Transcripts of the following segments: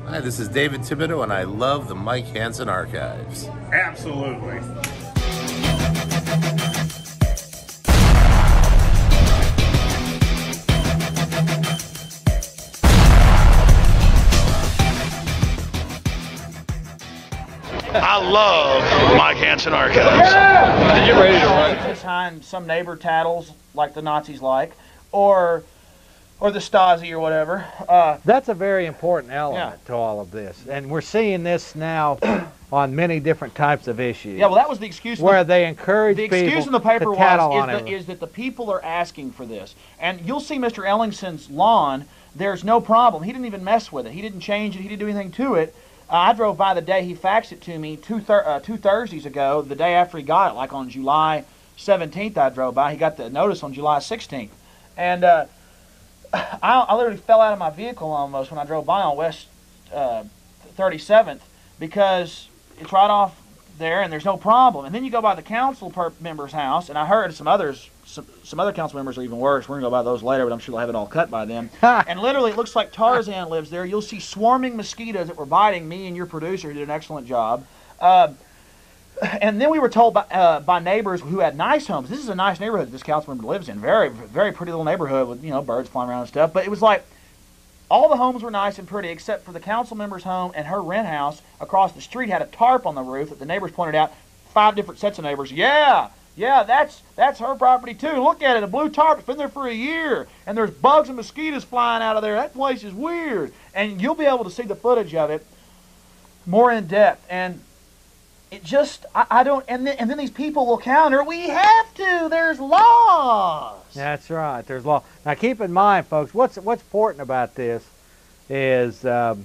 Hi, this is David Thibodeau, and I love the Mike Hanson Archives. Absolutely. I love Mike Hanson Archives. Are you ready to run? Behind some neighbor tattles like the Nazis like, or the Stasi or whatever. That's a very important element to all of this, and we're seeing this now on many different types of issues. Yeah, well, that was the excuse. Where they encourage the excuse in the paper is that the people are asking for this, and you'll see Mr. Ellingson's lawn. There's no problem. He didn't even mess with it. He didn't change it. He didn't do anything to it. I drove by the day he faxed it to me two Thursdays ago, the day after he got it, like on July 17th I drove by. He got the notice on July 16th. And I literally fell out of my vehicle almost when I drove by on West 37th because it's right off there and there's no problem. And then you go by the council member's house, and I heard some other council members are even worse. We're going to go by those later, but I'm sure they'll have it all cut by then. And literally it looks like Tarzan lives there. You'll see swarming mosquitoes that were biting me and your producer, who did an excellent job. And then we were told by neighbors who had nice homes. This is a nice neighborhood that this council member lives in. Very, very pretty little neighborhood with, birds flying around and stuff. But it was like all the homes were nice and pretty except for the council member's home, and her rent house across the street had a tarp on the roof that the neighbors pointed out. 5 different sets of neighbors. Yeah, that's her property too. Look at it, a blue tarp. It's been there for a year, and there's bugs and mosquitoes flying out of there. That place is weird. And you'll be able to see the footage of it more in depth. And it just, I don't, and then these people will counter, we have to, there's laws. That's right, there's law. Now keep in mind, folks, what's important about this is the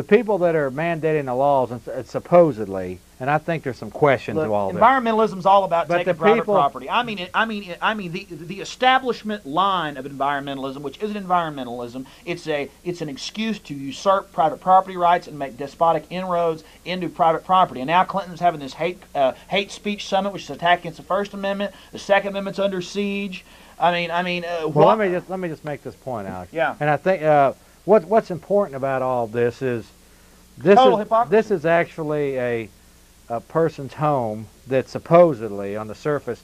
people that are mandating the laws, and supposedly, and I think there's some question to all this. Environmentalism is all about taking private property. I mean the establishment line of environmentalism, which isn't environmentalism. It's an excuse to usurp private property rights and make despotic inroads into private property. And now Clinton's having this hate speech summit, which is attack against the First Amendment. The Second Amendment's under siege. Well, let me just make this point, Alex. Yeah. And I think what's important about all this is this is actually a person's home that's supposedly on the surface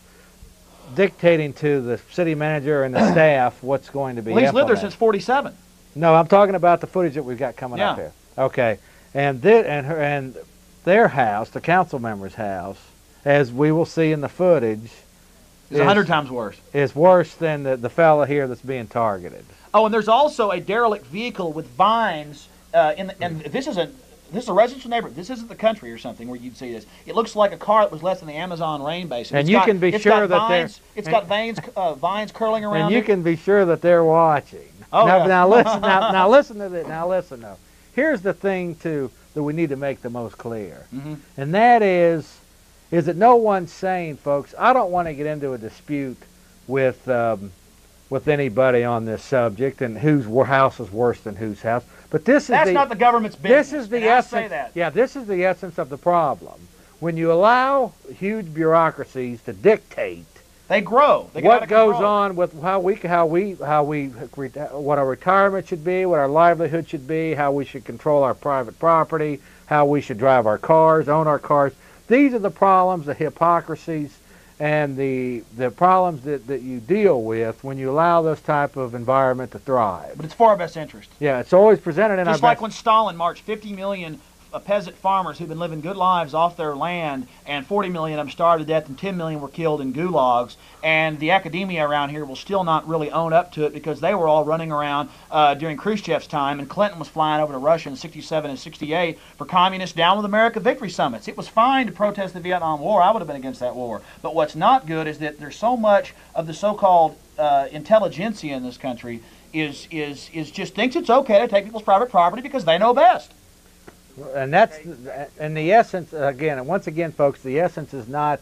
dictating to the city manager and the staff what's going to be implemented. He's lived there since '47. No, I'm talking about the footage that we've got coming up here. Okay, and their house, the council member's house, as we will see in the footage, is 100 times worse. Is worse than the fella here that's being targeted. Oh, and there's also a derelict vehicle with vines and this is a residential neighborhood. This isn't the country or something where you'd see this. It looks like a car that was left in the Amazon rain basin. And you can be sure that it's got vines curling around. And you can be sure that they're watching. Oh, now listen. Now listen to this. Now listen though. Here's the thing that we need to make the most clear, and that is that no one's saying, folks, I don't want to get into a dispute with anybody on this subject and whose house is worse than whose house. But that's not the government's business. This is the essence. Yeah, this is the essence of the problem. When you allow huge bureaucracies to dictate, they grow. What goes on with what our retirement should be, what our livelihood should be, how we should control our private property, how we should drive our cars, own our cars. These are the problems, the hypocrisies, and the problems that you deal with when you allow this type of environment to thrive. But it's for our best interest. Yeah, it's always presented in Just like when Stalin marched 50 million peasant farmers who've been living good lives off their land, and 40 million of them starved to death and 10 million were killed in gulags, and the academia around here will still not really own up to it because they were all running around during Khrushchev's time, and Clinton was flying over to Russia in '67 and '68 for Communist Down with America victory summits. It was fine to protest the Vietnam War. I would have been against that war. But what's not good is that there's so much of the so-called intelligentsia in this country is just thinks it's okay to take people's private property because they know best. And that's, and the essence, again, and once again, folks, the essence is not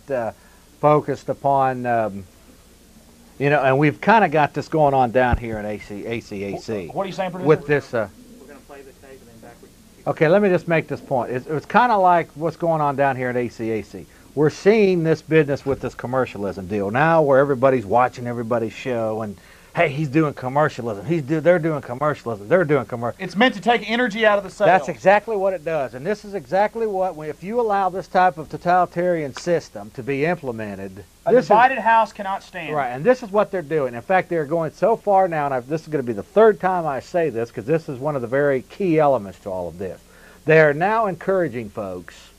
focused upon, and we've kind of got this going on down here in ACAC. What are you saying, producer? With this, we're going to play the tape and then backward. Okay, let me just make this point. It's kind of like what's going on down here at ACAC. We're seeing this business with this commercialism deal now where everybody's watching everybody's show, and hey, he's doing commercialism. They're doing commercialism. They're doing commercial. It's meant to take energy out of the sale. That's exactly what it does, and this is exactly what, if you allow this type of totalitarian system to be implemented, a divided house cannot stand. Right, and this is what they're doing. In fact, they're going so far now, and this is going to be the third time I say this, because this is one of the very key elements to all of this. They are now encouraging folks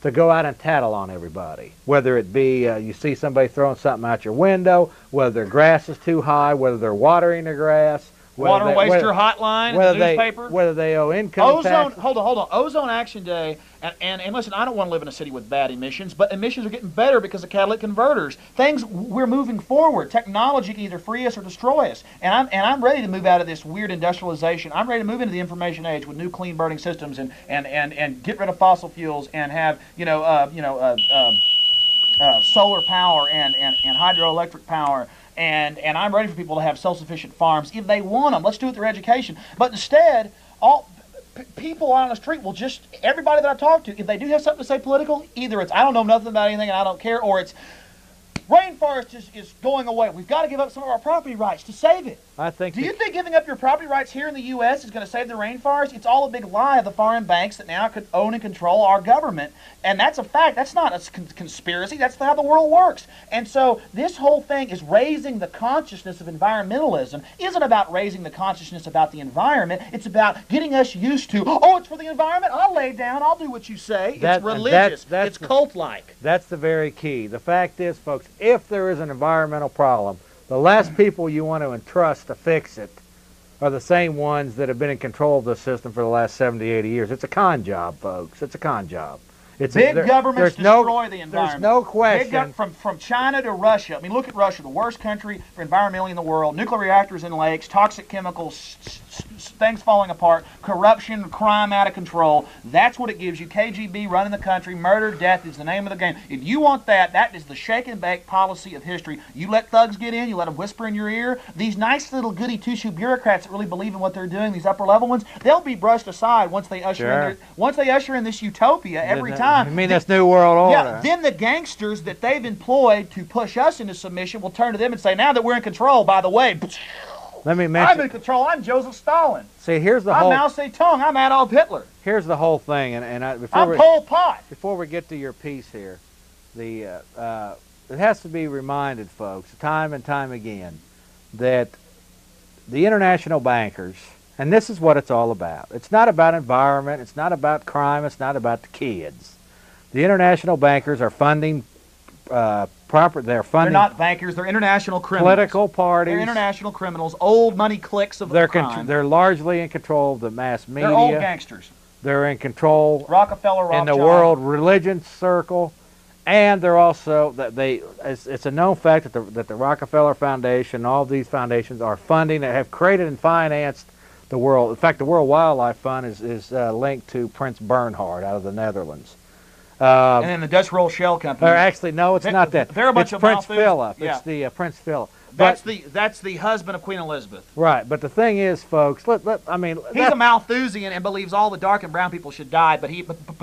to go out and tattle on everybody, whether it be you see somebody throwing something out your window, whether their grass is too high, whether they're watering their grass, Water Waster Hotline, in the newspaper. Whether they owe income tax. Hold on. Ozone Action Day, and listen, I don't want to live in a city with bad emissions, but emissions are getting better because of catalytic converters. We're moving forward. Technology can either free us or destroy us. And I'm ready to move out of this weird industrialization. I'm ready to move into the information age with new clean burning systems and get rid of fossil fuels and have solar power and hydroelectric power. And I'm ready for people to have self-sufficient farms if they want them. Let's do it through education. But instead, people on the street will just, everybody that I talk to, if they do have something to say political, either it's I don't know nothing about anything and I don't care, or it's rainforest is going away. We've got to give up some of our property rights to save it. Do you think giving up your property rights here in the U.S. is going to save the rainforest? It's all a big lie of the foreign banks that now could own and control our government. And that's a fact. That's not a conspiracy. That's how the world works. And so this whole thing is raising the consciousness of environmentalism. Isn't about raising the consciousness about the environment. It's about getting us used to, oh, it's for the environment. I'll lay down. I'll do what you say. It's religious. It's cult-like. That's the very key. The fact is, folks, if there is an environmental problem, the last people you want to entrust to fix it are the same ones that have been in control of the system for the last 70, 80 years. It's a con job, folks. It's a con job. Big governments destroy the environment. There's no question. From China to Russia. I mean, look at Russia, the worst country for environmentally in the world. Nuclear reactors in lakes, toxic chemicals, things falling apart, corruption, crime out of control. That's what it gives you. KGB running the country, murder, death is the name of the game. If you want that, that is the shake and bake policy of history. You let thugs get in, you let them whisper in your ear. These nice little goody two-shoe bureaucrats that really believe in what they're doing, these upper level ones, they'll be brushed aside once they usher in this utopia every time. You mean this new world order? Yeah, then the gangsters that they've employed to push us into submission will turn to them and say, now that we're in control, by the way, let me mention, I'm in control. I'm Joseph Stalin. See, here's the I'm whole. Mao Zedong. I'm Adolf Hitler. Here's the whole thing, I'm Pol Pot. Before we get to your piece here, it has to be reminded, folks, time and time again, that the international bankers, and this is what it's all about. It's not about environment. It's not about crime. It's not about the kids. The international bankers are funding They're not bankers. They're international criminals. Political parties. They're international criminals. Old money cliques of the crime. They're largely in control of the mass media. They're old gangsters. They're in control. Rockefeller, in the world religion circle, and they're also it's a known fact that the Rockefeller Foundation, all these foundations are funding that have created and financed the world. In fact, the World Wildlife Fund is linked to Prince Bernhard out of the Netherlands. And then the Dutch Rothschild Company. Or actually, no, it's not that. They're a bunch of Prince Philip. Yeah. It's the Prince Philip. That's the husband of Queen Elizabeth. Right, but the thing is, folks, he's a Malthusian and believes all the dark and brown people should die, but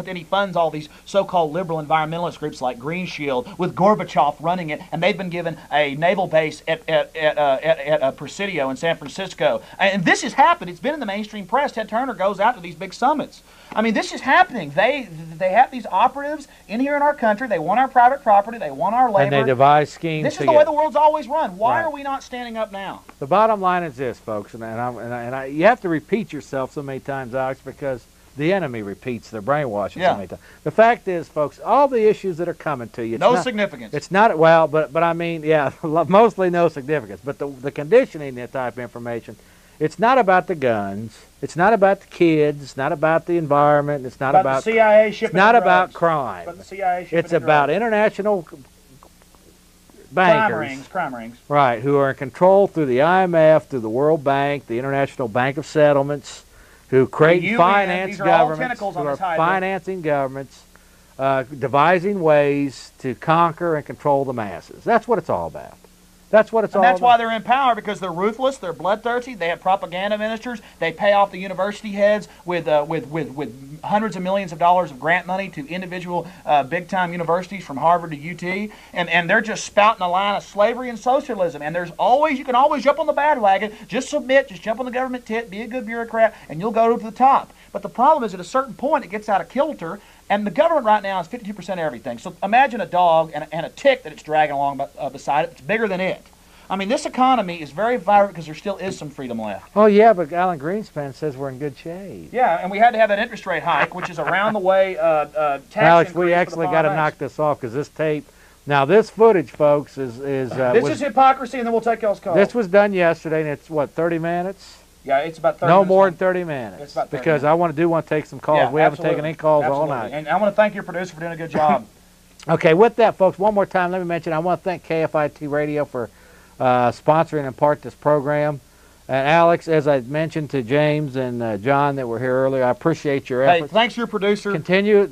then he funds all these so-called liberal environmentalist groups like Green Shield with Gorbachev running it, and they've been given a naval base at Presidio in San Francisco. And this has happened. It's been in the mainstream press. Ted Turner goes out to these big summits. I mean, this is happening. They have these operatives in here in our country. They want our private property. They want our labor. And they devise schemes. This is the way the world's always run. Why are we not standing up now? The bottom line is this, folks, and you have to repeat yourself so many times, Alex, because the enemy repeats their brainwashing so many times. The fact is, folks, all the issues that are coming to you, no significance. It's not, well, but I mean, yeah, mostly no significance. But the conditioning, that type of information, it's not about the guns. It's not about the kids. It's not about the environment. It's not about the CIA shipping. It's not about crime. But the CIA shipping. It's about international bankers, crime rings, right? Who are in control through the IMF, through the World Bank, the International Bank of Settlements, who create finance governments, who are financing governments, devising ways to conquer and control the masses. That's what it's all about. That's what it's all about. And that's why about. they're in power, because they're ruthless, they're bloodthirsty, they have propaganda ministers, they pay off the university heads with hundreds of millions of dollars of grant money to individual big-time universities from Harvard to UT, and they're just spouting a line of slavery and socialism. And you can always jump on the bandwagon, just submit, just jump on the government tit, be a good bureaucrat, and you'll go to the top. But the problem is, at a certain point, it gets out of kilter. And the government right now is 52% of everything. So imagine a dog and a tick that it's dragging along beside it. It's bigger than it. I mean, this economy is very vibrant because there still is some freedom left. Oh, yeah, but Alan Greenspan says we're in good shape. Yeah, and we had to have that interest rate hike, which is around the way tax Alex, increase we actually got to knock this off because this tape, now this footage, folks, is this is hypocrisy, and then we'll take y'all's call. This was done yesterday, and it's, what, 30 minutes? Yeah, it's about 30 minutes. No minutes more than 30 minutes. It's about 30 because minutes. I want to take some calls. Yeah, we haven't taken any calls all night. And I want to thank your producer for doing a good job. Okay, with that, folks, one more time, let me mention, I want to thank KFIT Radio for sponsoring in part this program. And Alex, as I mentioned to James and John that were here earlier, I appreciate your efforts. Hey, thanks to your producer. We're going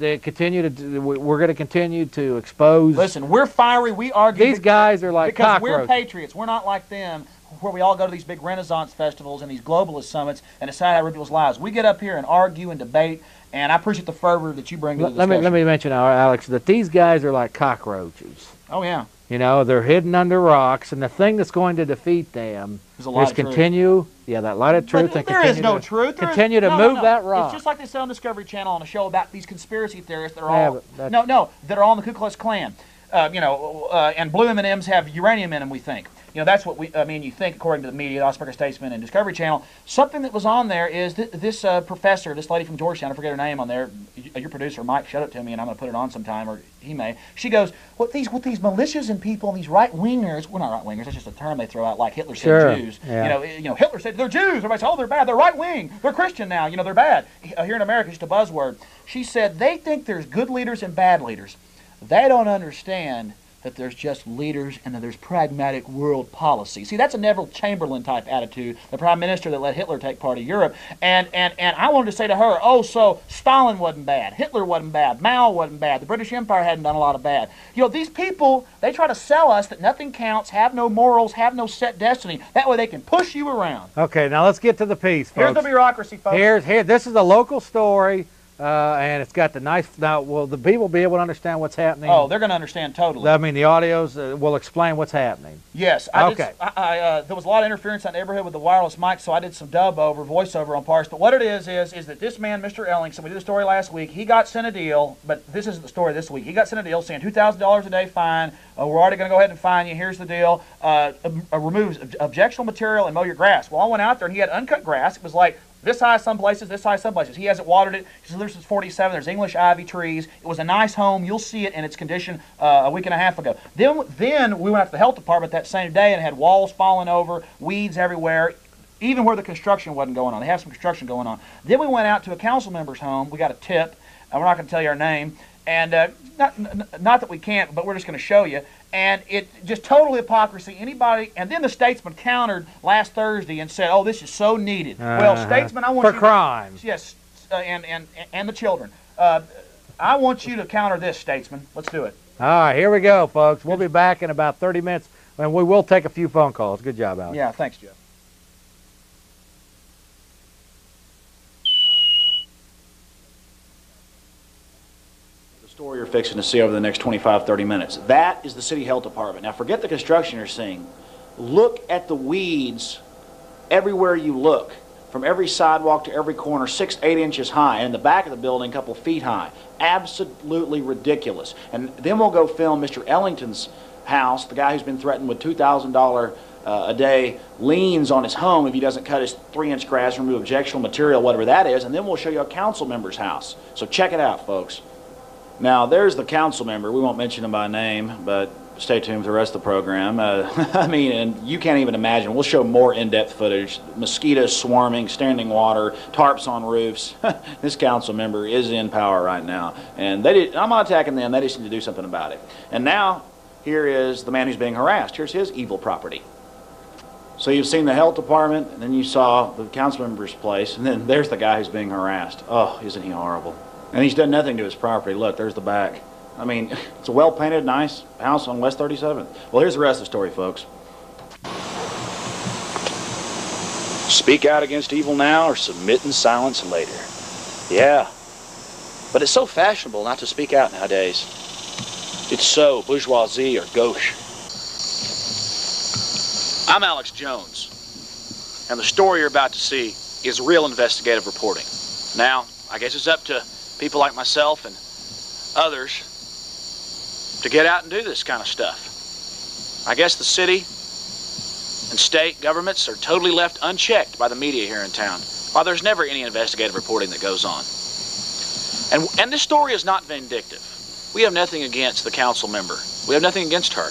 to continue to expose. Listen, we're fiery. We argue. These guys are like because cockroaches. We're patriots. We're not like them, where we all go to these big Renaissance festivals and these globalist summits and decide how to rip people's lives. We get up here and argue and debate, and I appreciate the fervor that you bring to the discussion. Let me mention, Alex, that these guys are like cockroaches. Oh, yeah. You know, they're hidden under rocks, and the thing that's going to defeat them is continue, that light of truth. But there is no truth. Continue to move that rock. It's just like they said on Discovery Channel on a show about these conspiracy theorists that are all that are all in the Ku Klux Klan. And blue M&Ms have uranium in them, we think. That's what you think, according to the media, the Osprey Statesman and Discovery Channel. Something that was on there is this professor, this lady from Georgetown, I forget her name on there, your producer, Mike, showed it to me, and I'm going to put it on sometime, or he may. She goes, what these militias and people and these right-wingers, well, not right-wingers, that's just a term they throw out, like Hitler said Jews. Yeah. Hitler said they're Jews. Everybody said, oh, they're bad. They're right-wing. They're Christian now. They're bad. Here in America, it's just a buzzword. She said they think there's good leaders and bad leaders. They don't understand that there's just leaders and that there's pragmatic world policy. See, that's a Neville Chamberlain type attitude, the prime minister that let Hitler take part of Europe. And I wanted to say to her, oh, so Stalin wasn't bad, Hitler wasn't bad, Mao wasn't bad, the British Empire hadn't done a lot of bad. These people, they try to sell us that nothing counts, have no morals, have no set destiny. That way they can push you around. Okay, now let's get to the piece, folks. Here's the bureaucracy, folks. Here, this is a local story. And it's got the nice. Now, will the people be able to understand what's happening? Oh, they're going to understand totally. I mean, the audios will explain what's happening. Yes. There was a lot of interference in that neighborhood with the wireless mic, so I did some voiceover on parts. But what it is that this man, Mr. Ellingson, we did a story last week. He got sent a deal, but this isn't the story this week. He got sent a deal saying $2,000 a day fine. We're already going to go ahead and fine you. Here's the deal. Remove objectionable material and mow your grass. Well, I went out there and he had uncut grass. It was like this high some places, this high some places. He hasn't watered it. He says this is 47. There's English ivy trees. It was a nice home. You'll see it in its condition a week and a half ago. Then we went out to the health department that same day and had walls falling over, weeds everywhere, even where the construction wasn't going on. They have some construction going on. Then we went out to a council member's home. We got a tip, and we're not going to tell you our name. And not that we can't, but we're just going to show you. And it just total hypocrisy. Anybody, and then the statesman countered last Thursday and said, "Oh, this is so needed." Well, statesman, I want you for crimes. Yes, and the children. I want you to counter this, statesman. Let's do it. All right, here we go, folks. We'll be back in about 30 minutes, and we will take a few phone calls. Good job, Alex. Yeah, thanks, Jeff. Story you're fixing to see over the next 25-30 minutes. That is the city health department. Now forget the construction you're seeing. Look at the weeds everywhere you look, from every sidewalk to every corner, 6-8 inches high, and in the back of the building a couple feet high. Absolutely ridiculous. And then we'll go film Mr. Ellington's house, the guy who's been threatened with $2,000 a day liens on his home if he doesn't cut his 3-inch grass, remove objectionable material, whatever that is, and then we'll show you a council member's house. So check it out, folks. Now, there's the council member. We won't mention him by name, but stay tuned for the rest of the program. I mean, and you can't even imagine. We'll show more in-depth footage. Mosquitoes swarming, standing water, tarps on roofs. This council member is in power right now. And I'm not attacking them. They just need to do something about it. And now, here is the man who's being harassed. Here's his evil property. So you've seen the health department, and then you saw the council member's place, and then there's the guy who's being harassed. Oh, isn't he horrible? And he's done nothing to his property. Look, there's the back. I mean, it's a well-painted, nice house on West 37th. Well, here's the rest of the story, folks. Speak out against evil now or submit in silence later. Yeah, but it's so fashionable not to speak out nowadays. It's so bourgeoisie or gauche. I'm Alex Jones, and the story you're about to see is real investigative reporting. Now, I guess it's up to people like myself and others to get out and do this kind of stuff. I guess the city and state governments are totally left unchecked by the media here in town, while there's never any investigative reporting that goes on. And this story is not vindictive. We have nothing against the council member. We have nothing against her.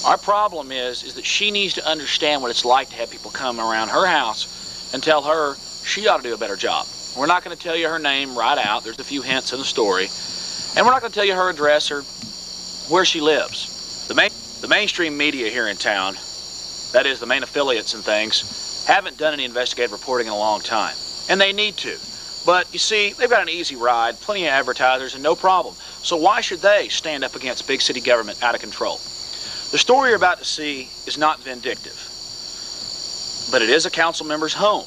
Our problem is that she needs to understand what it's like to have people come around her house and tell her she ought to do a better job. We're not going to tell you her name right out. There's a few hints in the story. And we're not going to tell you her address or where she lives. The mainstream media here in town, that is the main affiliates and things, haven't done any investigative reporting in a long time. And they need to. But you see, they've got an easy ride, plenty of advertisers, and no problem. So why should they stand up against big city government out of control? The story you're about to see is not vindictive, but it is a council member's home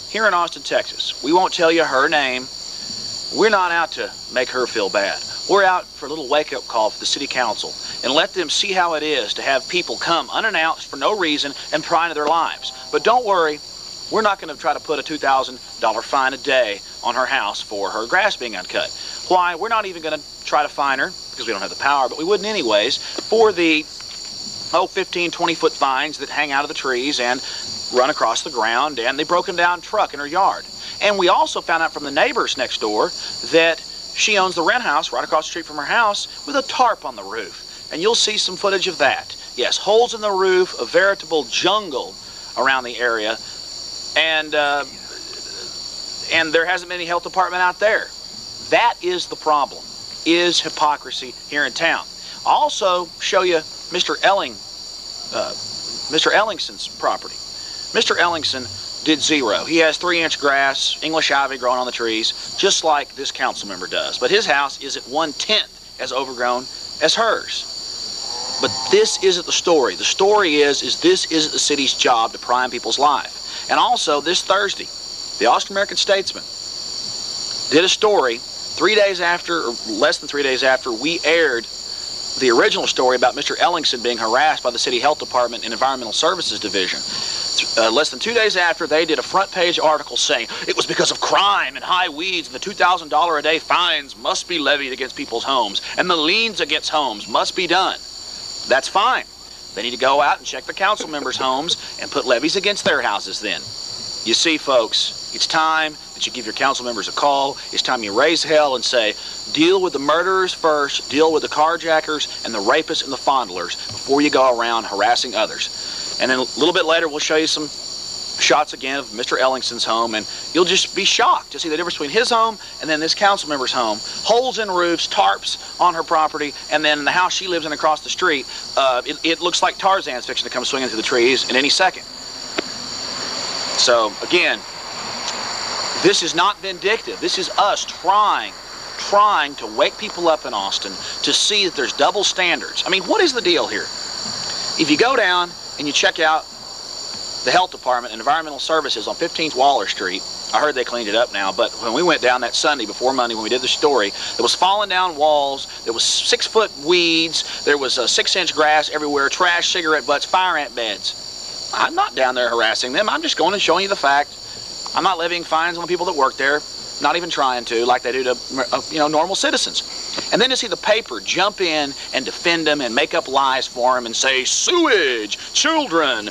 here in Austin, Texas. We won't tell you her name. We're not out to make her feel bad. We're out for a little wake-up call for the city council and let them see how it is to have people come unannounced for no reason and pry into their lives. But don't worry, we're not going to try to put a $2,000 fine a day on her house for her grass being uncut. Why? We're not even going to try to fine her, because we don't have the power, but we wouldn't anyways, for the 15, 20-foot vines that hang out of the trees and run across the ground and the broken down truck in her yard. And we also found out from the neighbors next door that she owns the rent house right across the street from her house with a tarp on the roof. And you'll see some footage of that. Yes, holes in the roof, a veritable jungle around the area. And there hasn't been any health department out there. That is the problem, is hypocrisy here in town. I'll also show you Mr. Ellingson's property. Mr. Ellingson did zero. He has 3-inch grass, English ivy growing on the trees, just like this council member does. But his house is at 1/10 as overgrown as hers. But this isn't the story. The story is this isn't the city's job to pry in people's life. And also, this Thursday, the Austin American Statesman did a story 3 days after, or less than 3 days after, we aired the original story about Mr. Ellingson being harassed by the City Health Department and Environmental Services Division. Less than 2 days after, they did a front-page article saying it was because of crime and high weeds, and the $2,000 a day fines must be levied against people's homes, and the liens against homes must be done. That's fine. They need to go out and check the council members' homes and put levies against their houses then. You see, folks, it's time that you give your council members a call. It's time you raise hell and say, deal with the murderers first, deal with the carjackers and the rapists and the fondlers before you go around harassing others. And then a little bit later, we'll show you some shots again of Mr. Ellingson's home, and you'll just be shocked to see the difference between his home and then this council member's home. Holes in roofs, tarps on her property, and then the house she lives in across the street, it looks like Tarzan's fixing to come swinging through the trees in any second. So, again, this is not vindictive. This is us trying to wake people up in Austin to see that there's double standards. I mean, what is the deal here? If you go down and you check out the Health Department and Environmental Services on 15th Waller Street, I heard they cleaned it up now, but when we went down that Sunday before Monday when we did the story, there was falling down walls, there was 6-foot weeds, there was 6-inch grass everywhere, trash, cigarette butts, fire ant beds. I'm not down there harassing them. I'm just going and showing you the fact. I'm not levying fines on the people that work there, not even trying to, like they do to normal citizens. And then to see the paper jump in and defend them and make up lies for them and say sewage, children,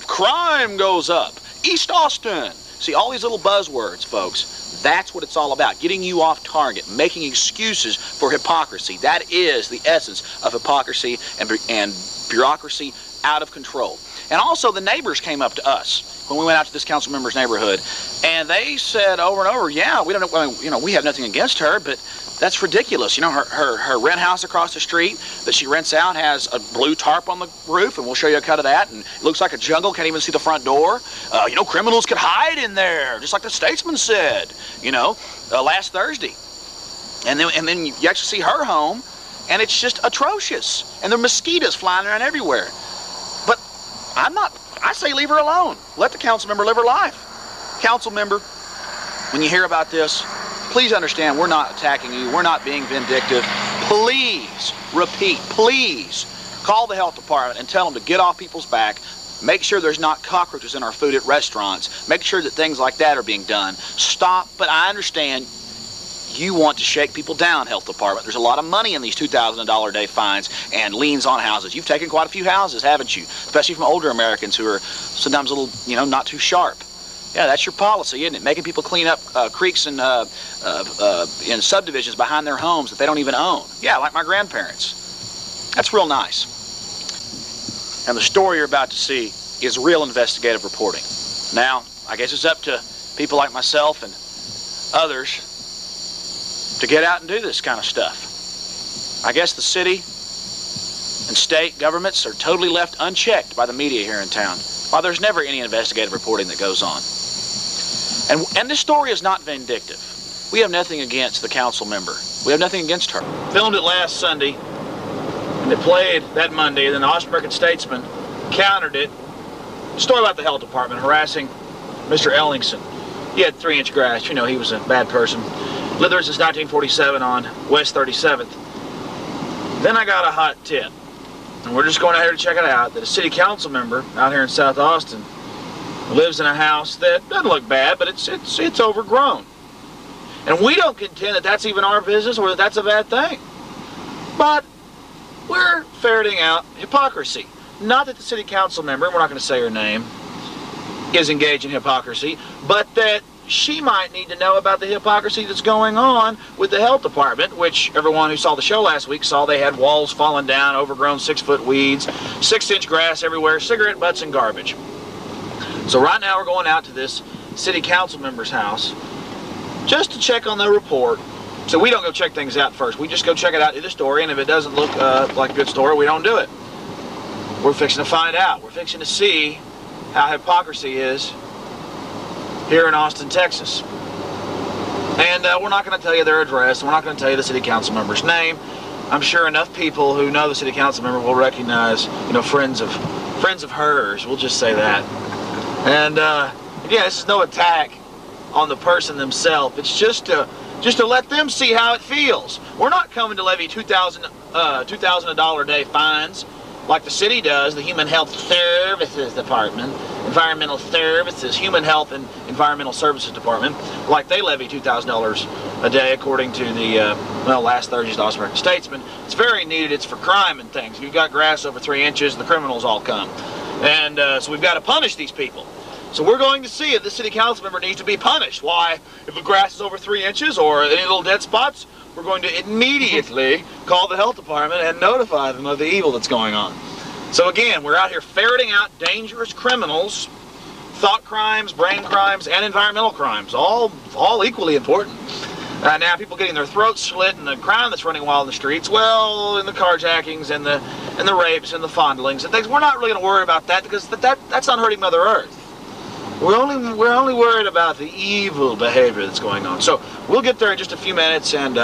crime goes up, East Austin. See, all these little buzzwords, folks, that's what it's all about, getting you off target, making excuses for hypocrisy. That is the essence of hypocrisy and bureaucracy out of control. And also the neighbors came up to us when we went out to this council member's neighborhood, and they said over and over, yeah, we don't know, we have nothing against her, but that's ridiculous. Her rent house across the street that she rents out has a blue tarp on the roof, and we'll show you a cut of that, and it looks like a jungle, can't even see the front door. Criminals could hide in there, just like the Statesman said, last Thursday. And then you actually see her home, and it's just atrocious, and there are mosquitoes flying around everywhere. But I'm not I say leave her alone. Let the council member live her life. Council member, when you hear about this, please understand we're not attacking you. We're not being vindictive. Please, repeat, please call the health department and tell them to get off people's back. Make sure there's not cockroaches in our food at restaurants. Make sure that things like that are being done. Stop, but I understand you want to shake people down, health department. There's a lot of money in these $2,000 a day fines and liens on houses. You've taken quite a few houses, haven't you? Especially from older Americans who are sometimes a little, not too sharp. Yeah, that's your policy, isn't it? Making people clean up creeks and in subdivisions behind their homes that they don't even own. Yeah, like my grandparents. That's real nice. And the story you're about to see is real investigative reporting. Now, I guess it's up to people like myself and others to get out and do this kind of stuff. I guess the city and state governments are totally left unchecked by the media here in town, while there's never any investigative reporting that goes on. And this story is not vindictive. We have nothing against the council member. We have nothing against her. Filmed it last Sunday, and it played that Monday, and then the Austin American Statesman countered it. A story about the health department harassing Mr. Ellingson. He had 3-inch grass. He was a bad person. Lived there since 1947 on West 37th. Then I got a hot tip, and we're just going out here to check it out, that a city council member out here in South Austin lives in a house that doesn't look bad, but it's overgrown. And we don't contend that that's even our business or that that's a bad thing. But we're ferreting out hypocrisy. Not that the city council member, we're not going to say her name, is engaged in hypocrisy, but that she might need to know about the hypocrisy that's going on with the health department, which everyone who saw the show last week saw they had walls falling down, overgrown 6-foot weeds, 6-inch grass everywhere, cigarette butts and garbage. So right now we're going out to this city council member's house just to check on the report. So we don't go check things out first. We just go check it out, do the story, and if it doesn't look like a good story, we don't do it. We're fixing to find out. We're fixing to see how hypocrisy is here in Austin, Texas. And we're not going to tell you their address. We're not going to tell you the city council member's name. I'm sure enough people who know the city council member will recognize, friends of hers. We'll just say that. And yeah, this is no attack on the person themselves. It's just to let them see how it feels. We're not coming to levy $2,000 a day fines like the city does, the Human Health Services Department, Environmental Services, Human Health and Environmental Services Department, like they levy $2,000 a day according to the, last Thursday's Austin American Statesman. It's very needed. It's for crime and things. If you've got grass over 3 inches, the criminals all come. And so we've got to punish these people. So we're going to see if the city council member needs to be punished. Why? If the grass is over 3 inches or any little dead spots, we're going to immediately call the health department and notify them of the evil that's going on. So again, we're out here ferreting out dangerous criminals, thought crimes, brain crimes, and environmental crimes, all equally important. Now people getting their throats slit and the crime that's running wild in the streets, well, and the carjackings and the rapes and the fondlings and things, we're not really going to worry about that because that's not hurting Mother Earth. We're only worried about the evil behavior that's going on. So we'll get there in just a few minutes and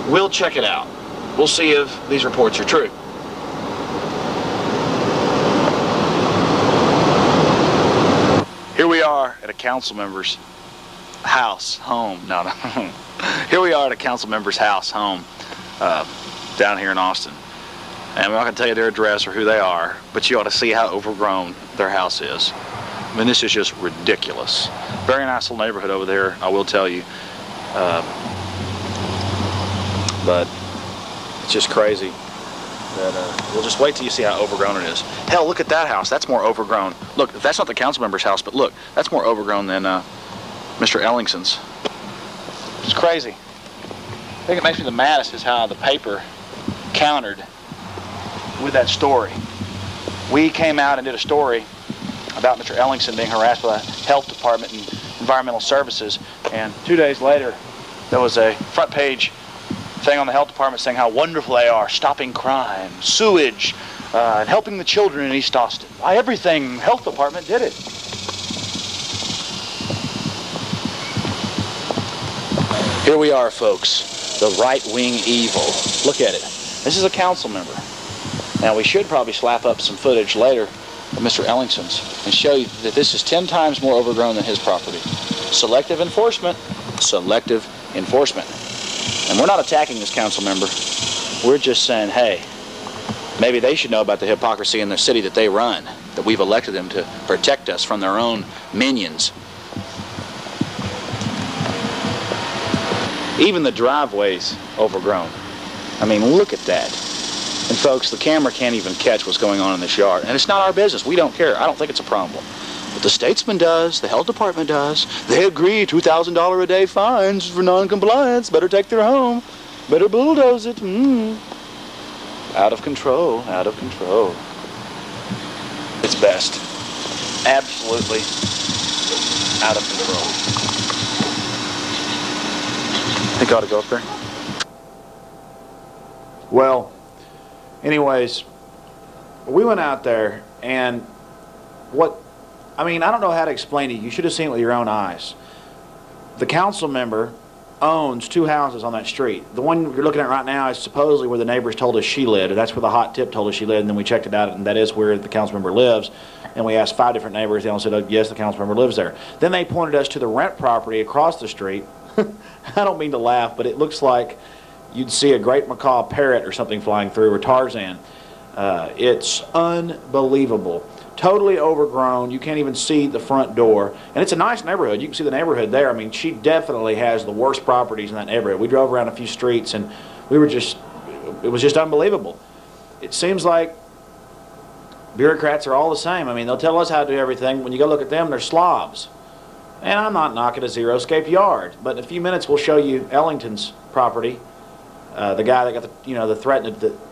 we'll check it out. We'll see if these reports are true. Here we are at a council member's house, home. No. Here we are at a council member's house, home, down here in Austin. And I'm not going to tell you their address or who they are, but you ought to see how overgrown their house is. I mean, this is just ridiculous. Very nice little neighborhood over there, I will tell you. But it's just crazy. We'll just wait till you see how overgrown it is. Hell, look at that house. That's more overgrown. Look, that's not the council member's house, but look, that's more overgrown than Mr. Ellingson's. It's crazy. I think it makes me the maddest is how the paper countered with that story. We came out and did a story about Mr. Ellingson being harassed by the health department and environmental services, and 2 days later there was a front page thing on the health department saying how wonderful they are, stopping crime, sewage, and helping the children in East Austin. Why, everything health department did it. Here we are, folks, the right-wing evil. Look at it. This is a council member. Now, we should probably slap up some footage later of Mr. Ellington's and show you that this is 10 times more overgrown than his property. Selective enforcement, selective enforcement. And we're not attacking this council member. We're just saying, hey, maybe they should know about the hypocrisy in the city that they run, that we've elected them to protect us from their own minions. Even the driveway's overgrown. I mean, look at that. And folks, the camera can't even catch what's going on in this yard. And it's not our business. We don't care. I don't think it's a problem. But the statesman does. The health department does. They agree $2,000 a day fines for non-compliance. Better take their home. Better bulldoze it. Out of control. Out of control. It's best. Absolutely out of control. I think I ought to go up there. Well, anyways, we went out there, and I don't know how to explain it. You should have seen it with your own eyes. The council member owns 2 houses on that street. The one you're looking at right now is supposedly where the neighbors told us she lived. That's where the hot tip told us she lived, and then we checked it out, and that is where the council member lives. And we asked 5 different neighbors. They all said, oh, yes, the council member lives there. Then they pointed us to the rent property across the street. I don't mean to laugh, but it looks like you'd see a great macaw parrot or something flying through, or Tarzan. It's unbelievable. Totally overgrown. You can't even see the front door. And it's a nice neighborhood. You can see the neighborhood there. I mean, she definitely has the worst properties in that neighborhood. We drove around a few streets, and it was just unbelievable. It seems like bureaucrats are all the same. I mean, they'll tell us how to do everything. When you go look at them, they're slobs. And I'm not knocking a Zero-scape yard, but in a few minutes we'll show you Ellington's property. The guy that got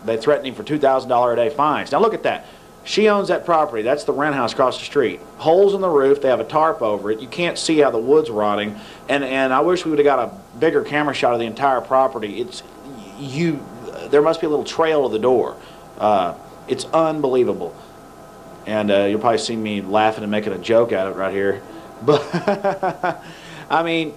they threatened him for $2,000 a day fines. Now look at that. She owns that property. That's the rent house across the street. Holes in the roof. They have a tarp over it. You can't see how the wood's rotting. And I wish we would have got a bigger camera shot of the entire property. There must be a little trail to the door. It's unbelievable. And you'll probably see me laughing and making a joke out of it right here. But I mean,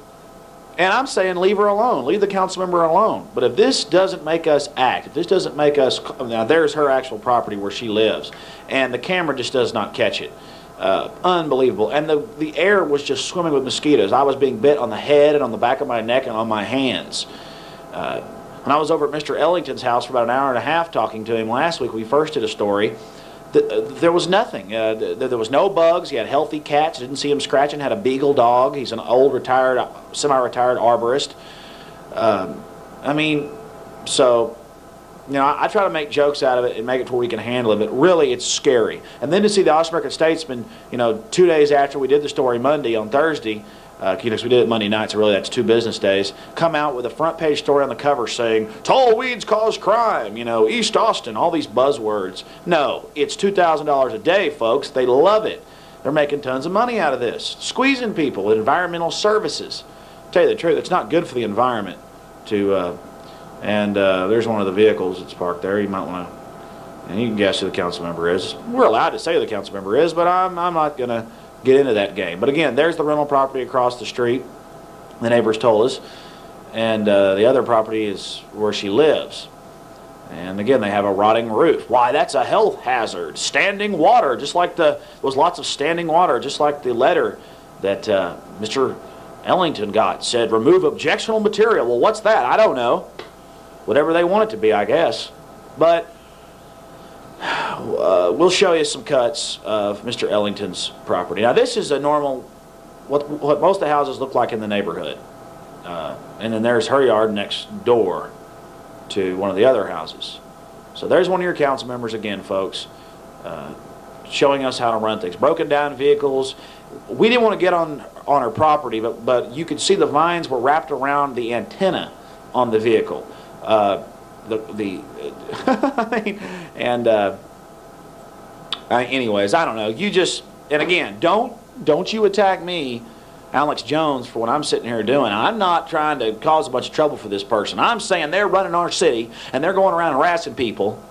and I'm saying leave her alone. Leave the council member alone. But if this doesn't make us act, if this doesn't make us, now there's her actual property where she lives, and the camera just does not catch it. Unbelievable. And the air was just swimming with mosquitoes. I was being bit on the head and on the back of my neck and on my hands. When I was over at Mr. Ellington's house for about an hour and a half talking to him last week, we first did a story. There was nothing. There was no bugs. He had healthy cats. Didn't see him scratching. Had a beagle dog. He's an old semi-retired arborist. I mean, so, you know, I try to make jokes out of it and make it to where we can handle it, but really it's scary. And then to see the All-American Statesman, you know, 2 days after we did the story Monday, on Thursday, because we did it Monday night, so really that's 2 business days, come out with a front page story on the cover saying, tall weeds cause crime, you know, East Austin, all these buzzwords. No, it's $2,000 a day, folks. They love it. They're making tons of money out of this. Squeezing people with environmental services. To tell you the truth, it's not good for the environment to, there's one of the vehicles that's parked there. You might want to, and you can guess who the council member is. We're allowed to say who the council member is, but I'm not going to get into that game. But again, there's the rental property across the street, the neighbors told us, and the other property is where she lives. And again, they have a rotting roof. Why, that's a health hazard. Standing water, just like there was lots of standing water, just like the letter that Mr. Ellington got, said remove objectionable material. Well, what's that? I don't know. Whatever they want it to be, I guess. But we'll show you some cuts of Mr. Ellington's property. Now, this is a normal, what most of the houses look like in the neighborhood. And then there's her yard next door to one of the other houses. So there's one of your council members again, folks, showing us how to run things. Broken down vehicles. We didn't want to get on her property, but you could see the vines were wrapped around the antenna on the vehicle. Anyways, I don't know. You just, and again, don't you attack me, Alex Jones, for what I'm sitting here doing. I'm not trying to cause a bunch of trouble for this person. I'm saying they're running our city and they're going around harassing people,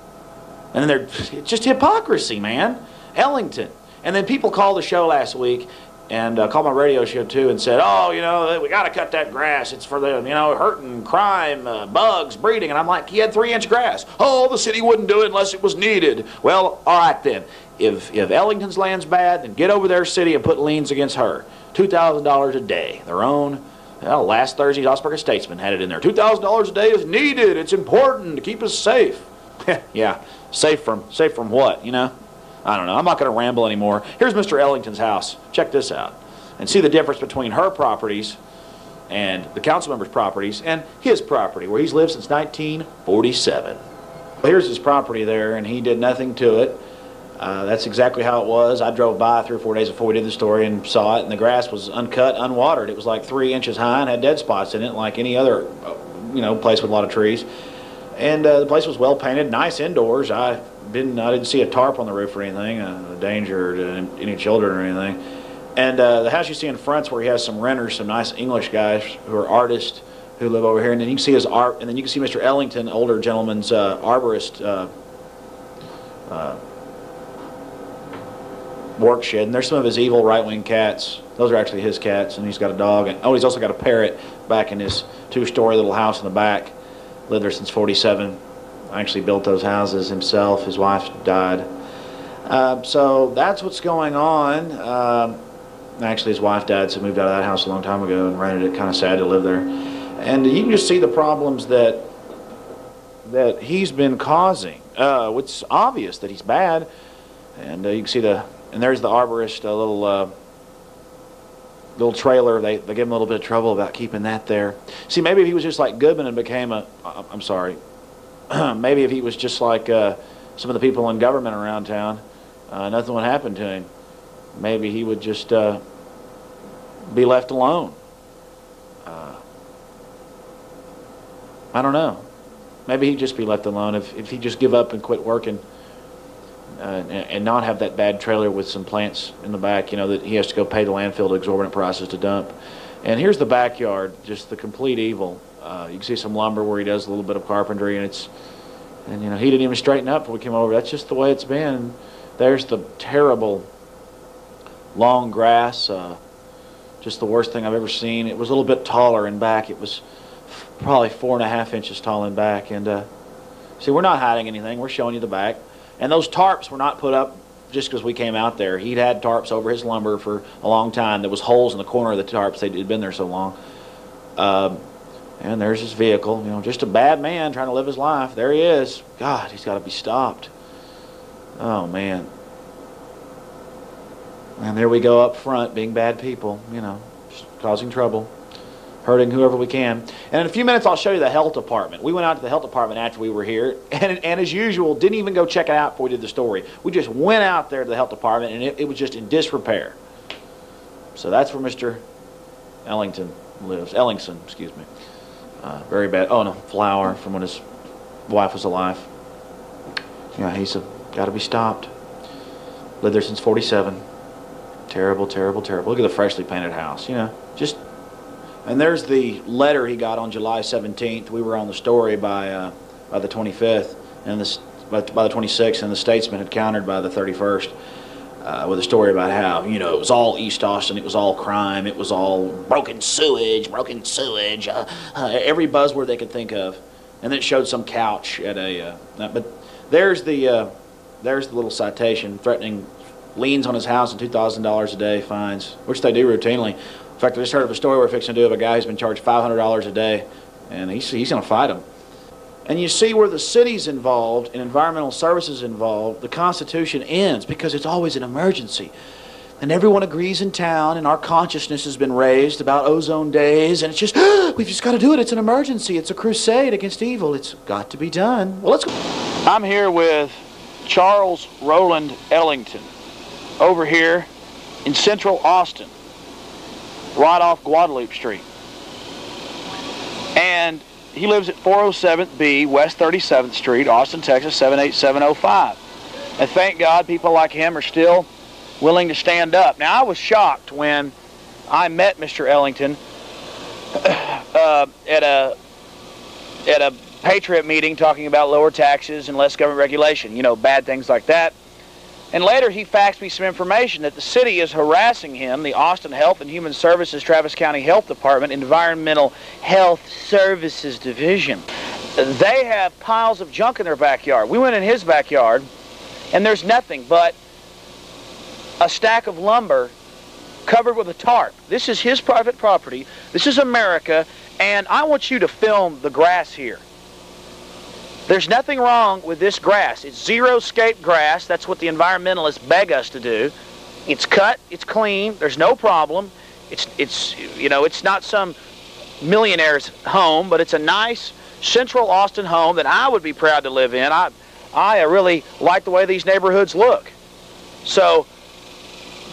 and it's just hypocrisy, man. Ellington. And then people called the show last week and called my radio show too and said, oh, you know, we got to cut that grass. It's for the, you know, hurting, crime, bugs, breeding. And I'm like, he had 3-inch grass. Oh, the city wouldn't do it unless it was needed. Well, all right then. If Ellington's land's bad, then get over their city and put liens against her. $2,000 a day. Their own. Well, last Thursday's Osburg Statesman had it in there. $2,000 a day is needed. It's important to keep us safe. Yeah, safe from what, you know? I don't know. I'm not going to ramble anymore. Here's Mr. Ellington's house. Check this out. And see the difference between her properties and the council member's properties and his property, where he's lived since 1947. Here's his property there, and he did nothing to it. That's exactly how it was. I drove by 3 or 4 days before we did the story and saw it, and the grass was uncut, unwatered. It was like 3 inches high and had dead spots in it, like any other, you know, place with a lot of trees. And the place was well painted, nice indoors. I didn't see a tarp on the roof or anything, a danger to any children or anything. And the house you see in front's where he has some renters, some nice English guys who are artists who live over here. And then you can see his art, and then you can see Mr. Ellington, older gentleman's arborist work shed. And there's some of his evil right-wing cats. Those are actually his cats, and he's got a dog. And oh, he's also got a parrot back in his 2-story little house in the back. Lived there since 47. Actually built those houses himself. His wife died. So that's what's going on. Actually, his wife died, so moved out of that house a long time ago and rented it. Kind of sad to live there. And you can just see the problems that he's been causing. It's obvious that he's bad. And you can see and there's the arborist, little trailer. They give him a little bit of trouble about keeping that there. See, maybe if he was just like Goodman and became I'm sorry. Maybe if he was just like some of the people in government around town, nothing would happen to him. Maybe he would just be left alone. I don't know. Maybe he'd just be left alone if he'd just give up and quit working and not have that bad trailer with some plants in the back, you know, that he has to go pay the landfill to exorbitant prices to dump. And here's the backyard, just the complete evil. You can see some lumber where he does a little bit of carpentry, and you know, he didn't even straighten up before we came over. That's just the way it's been. There's the terrible long grass, just the worst thing I've ever seen. It was a little bit taller in back. It was probably 4.5 inches tall in back. And see, we're not hiding anything. We're showing you the back. And those tarps were not put up just because we came out there. He'd had tarps over his lumber for a long time. There was holes in the corner of the tarps. They'd been there so long. And there's his vehicle. You know, just a bad man trying to live his life. There he is. God, he's got to be stopped. Oh, man. And there we go up front, being bad people, you know, just causing trouble, hurting whoever we can. And in a few minutes, I'll show you the health department. We went out to the health department after we were here, and as usual, didn't even go check it out before we did the story. We just went out there to the health department, and it was just in disrepair. So that's where Mr. Ellington lives. Ellingson, excuse me. Very bad. Oh, no, Flower from when his wife was alive. Yeah, he's got to be stopped. Lived there since 47. Terrible, terrible, terrible. Look at the freshly painted house, you know, just. And there's the letter he got on July 17th. We were on the story by the 25th, and by the 26th, and the Statesman had countered by the 31st with a story about how, you know, it was all East Austin, it was all crime, it was all broken sewage, every buzzword they could think of. And then it showed some couch at a. But there's the little citation threatening liens on his house and $2,000 a day fines, which they do routinely. In fact, I just heard of a story we're fixing to do of a guy who's been charged $500 a day, and he's going to fight him. And you see where the city's involved and environmental services involved, the Constitution ends because it's always an emergency. And everyone agrees in town, and our consciousness has been raised about ozone days, and it's just, we've just got to do it. It's an emergency. It's a crusade against evil. It's got to be done. Well, let's go. I'm here with Charles Roland Ellington over here in central Austin, right off Guadalupe Street. And he lives at 407B West 37th Street, Austin, Texas, 78705. And thank God people like him are still willing to stand up. Now, I was shocked when I met Mr. Ellington at a Patriot meeting talking about lower taxes and less government regulation, you know, bad things like that. And later he faxed me some information that the city is harassing him, the Austin Health and Human Services, Travis County Health Department, Environmental Health Services Division. They have piles of junk in their backyard. We went in his backyard, and there's nothing but a stack of lumber covered with a tarp. This is his private property. This is America, and I want you to film the grass here. There's nothing wrong with this grass. It's zero-scape grass. That's what the environmentalists beg us to do. It's cut. It's clean. There's no problem. It's not some millionaire's home, but it's a nice central Austin home that I would be proud to live in. I really like the way these neighborhoods look. So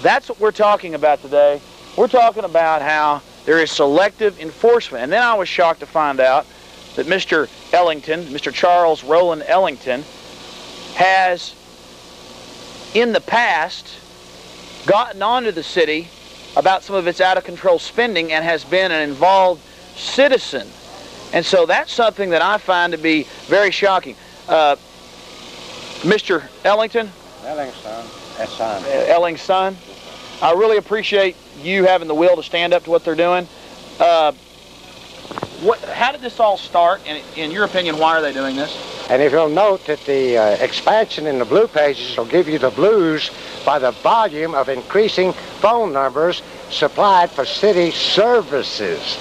that's what we're talking about today. We're talking about how there is selective enforcement. And then I was shocked to find out that Mr. Ellington, Mr. Charles Roland Ellington, has in the past gotten onto the city about some of its out-of-control spending and has been an involved citizen. And so that's something that I find to be very shocking. Mr. Ellington? Elling's son. I really appreciate you having the will to stand up to what they're doing. How did this all start, and in your opinion, why are they doing this? And if you'll note that the expansion in the blue pages will give you the blues by the volume of increasing phone numbers supplied for city services.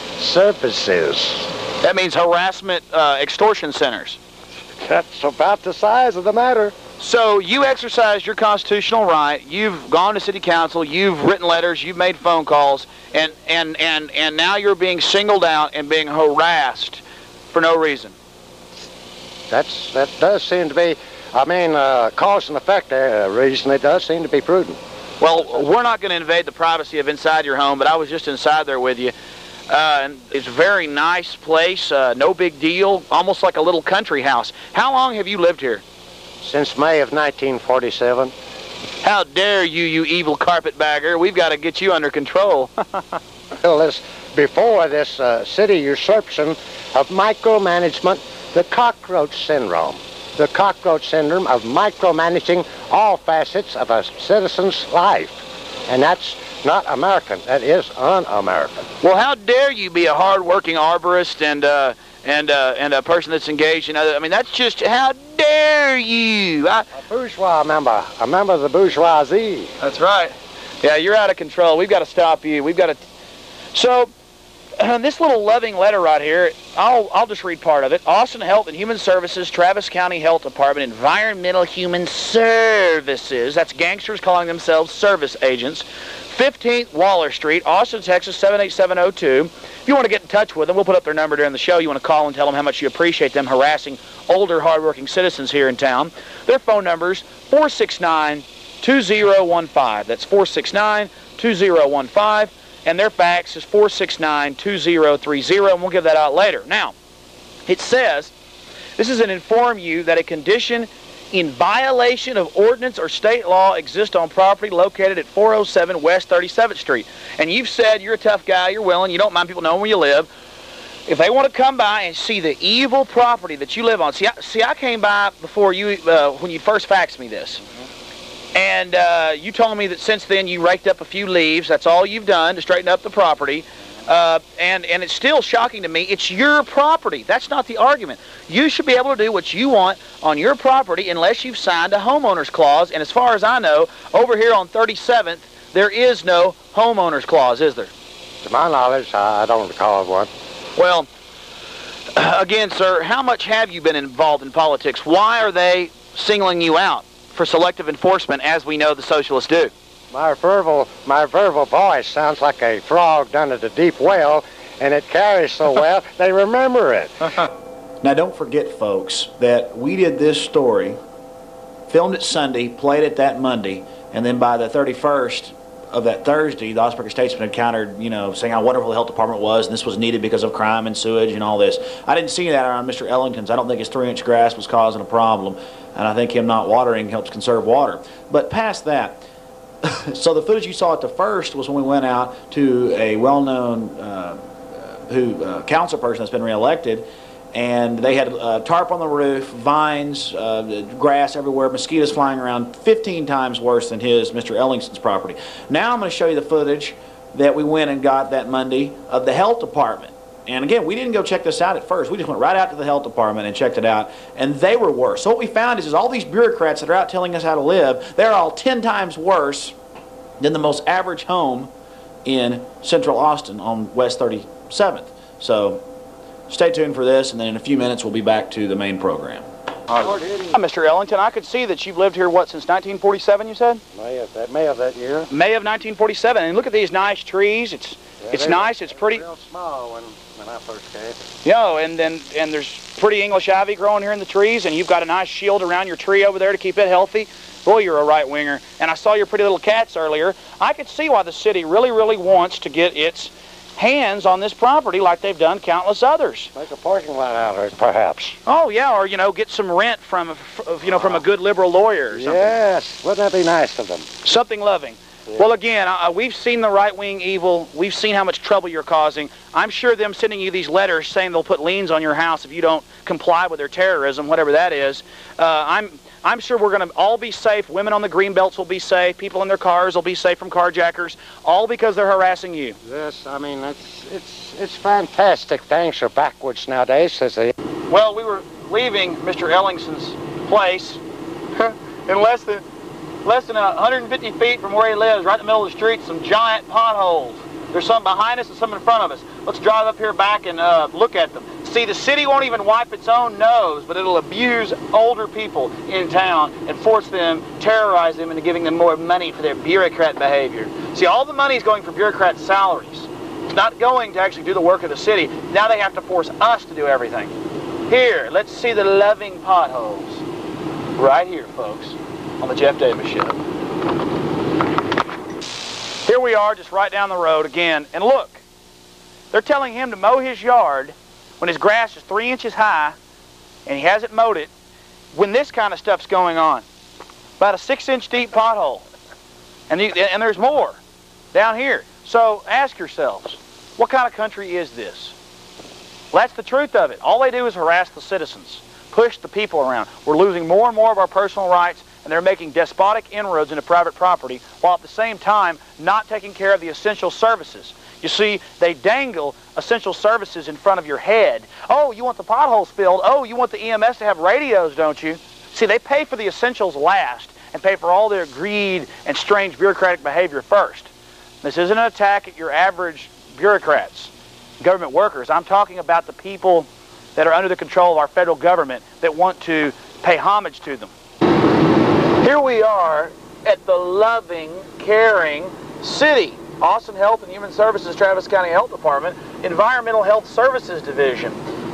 That means harassment extortion centers. That's about the size of the matter. So you exercised your constitutional right. You've gone to city council. You've written letters. You've made phone calls, and now you're being singled out and being harassed for no reason. That does seem to be, cause and effect reason. It does seem to be prudent. Well, we're not going to invade the privacy of inside your home, but I was just inside there with you. And it's a very nice place, no big deal, almost like a little country house. How long have you lived here? Since May of 1947. How dare you, you evil carpetbagger. We've got to get you under control. Well, before this city usurpation of micromanagement, the cockroach syndrome. The cockroach syndrome of micromanaging all facets of a citizen's life. And that's not American. That is un-American. Well, how dare you be a hard-working arborist and a person that's engaged in other... I mean, that's just... How dare you? A bourgeois member. A member of the bourgeoisie. That's right. Yeah, you're out of control. We've got to stop you. We've got to... So, this little loving letter right here, I'll just read part of it. Austin Health and Human Services, Travis County Health Department, Environmental Human Services. That's gangsters calling themselves service agents. 15th Waller Street, Austin, Texas, 78702. If you want to get in touch with them, we'll put up their number during the show. You want to call and tell them how much you appreciate them harassing older, hardworking citizens here in town. Their phone number is 469-2015. That's 469-2015. And their fax is 469-2030, and we'll give that out later. Now, it says, this is an inform you that a condition in violation of ordinance or state law exists on property located at 407 West 37th Street. And you've said you're a tough guy, you're willing, you don't mind people knowing where you live. If they want to come by and see the evil property that you live on, see, I came by before you, when you first faxed me this. And you told me that since then you raked up a few leaves. That's all you've done to straighten up the property. And it's still shocking to me. It's your property. That's not the argument. You should be able to do what you want on your property unless you've signed a homeowner's clause. And as far as I know, over here on 37th, there is no homeowner's clause, is there? To my knowledge, I don't recall one. Well, again, sir, how much have you been involved in politics? Why are they singling you out for selective enforcement, as we know the socialists do? My verbal voice sounds like a frog down at a deep well, and it carries so well, they remember it. Now, don't forget, folks, that we did this story, filmed it Sunday, played it that Monday, and then by the 31st of that Thursday, the Augsburger Statesman had countered, saying how wonderful the health department was, and this was needed because of crime and sewage and all this. I didn't see that around Mr. Ellington's. I don't think his 3-inch grass was causing a problem, and I think him not watering helps conserve water. But past that, so the footage you saw at the first was when we went out to a well-known council person that's been reelected, and they had tarp on the roof, vines, grass everywhere, mosquitoes flying around, 15 times worse than Mr. Ellingson's property. Now I'm going to show you the footage that we went and got that Monday of the health department. And again, we didn't go check this out at first. We just went right out to the health department and checked it out, and they were worse. So what we found is all these bureaucrats that are out telling us how to live, they're all 10 times worse than the most average home in Central Austin on West 37th. So stay tuned for this, and then in a few minutes we'll be back to the main program. Hi, Mr. Ellington. I could see that you've lived here, what, since 1947, you said? May of that year. May of 1947. And look at these nice trees. It's nice. It's pretty. Real small when I first came. Yeah, and there's pretty English ivy growing here in the trees, and you've got a nice shield around your tree over there to keep it healthy. Boy, you're a right-winger. And I saw your pretty little cats earlier. I could see why the city really, really wants to get its hands on this property like they've done countless others. Make a parking lot out of it, perhaps. Oh, yeah, or, get some rent from a good liberal lawyer or something. Yes, wouldn't that be nice of them? Something loving. Yeah. Well, again, we've seen the right-wing evil. We've seen how much trouble you're causing. I'm sure them sending you these letters saying they'll put liens on your house if you don't comply with their terrorism, whatever that is. I'm sure we're going to all be safe. Women on the green belts will be safe. People in their cars will be safe from carjackers, all because they're harassing you. Yes, I mean, it's fantastic. Things are backwards nowadays, says they. Well, we were leaving Mr. Ellingson's place in less than 150 feet from where he lives, right in the middle of the street, some giant potholes. There's some behind us and some in front of us. Let's drive up here back and look at them. See, the city won't even wipe its own nose, but it'll abuse older people in town and force them, terrorize them into giving them more money for their bureaucrat behavior. See, all the money is going for bureaucrat salaries. It's not going to actually do the work of the city. Now they have to force us to do everything. Here, let's see the loving potholes. Right here, folks, on the Jeff Davis Show. Here we are, just right down the road again, and look, they're telling him to mow his yard when his grass is 3 inches high and he hasn't mowed it, when this kind of stuff's going on. About a 6-inch deep pothole. And there's more down here. So ask yourselves, what kind of country is this? Well, that's the truth of it. All they do is harass the citizens, push the people around. We're losing more and more of our personal rights, and they're making despotic inroads into private property while at the same time not taking care of the essential services. You see, they dangle essential services in front of your head. Oh, you want the potholes filled. Oh, you want the EMS to have radios, don't you? See, they pay for the essentials last and pay for all their greed and strange bureaucratic behavior first. This isn't an attack at your average bureaucrats, government workers. I'm talking about the people that are under the control of our federal government that want to pay homage to them. Here we are at the loving, caring city. Austin Health and Human Services, Travis County Health Department, Environmental Health Services Division,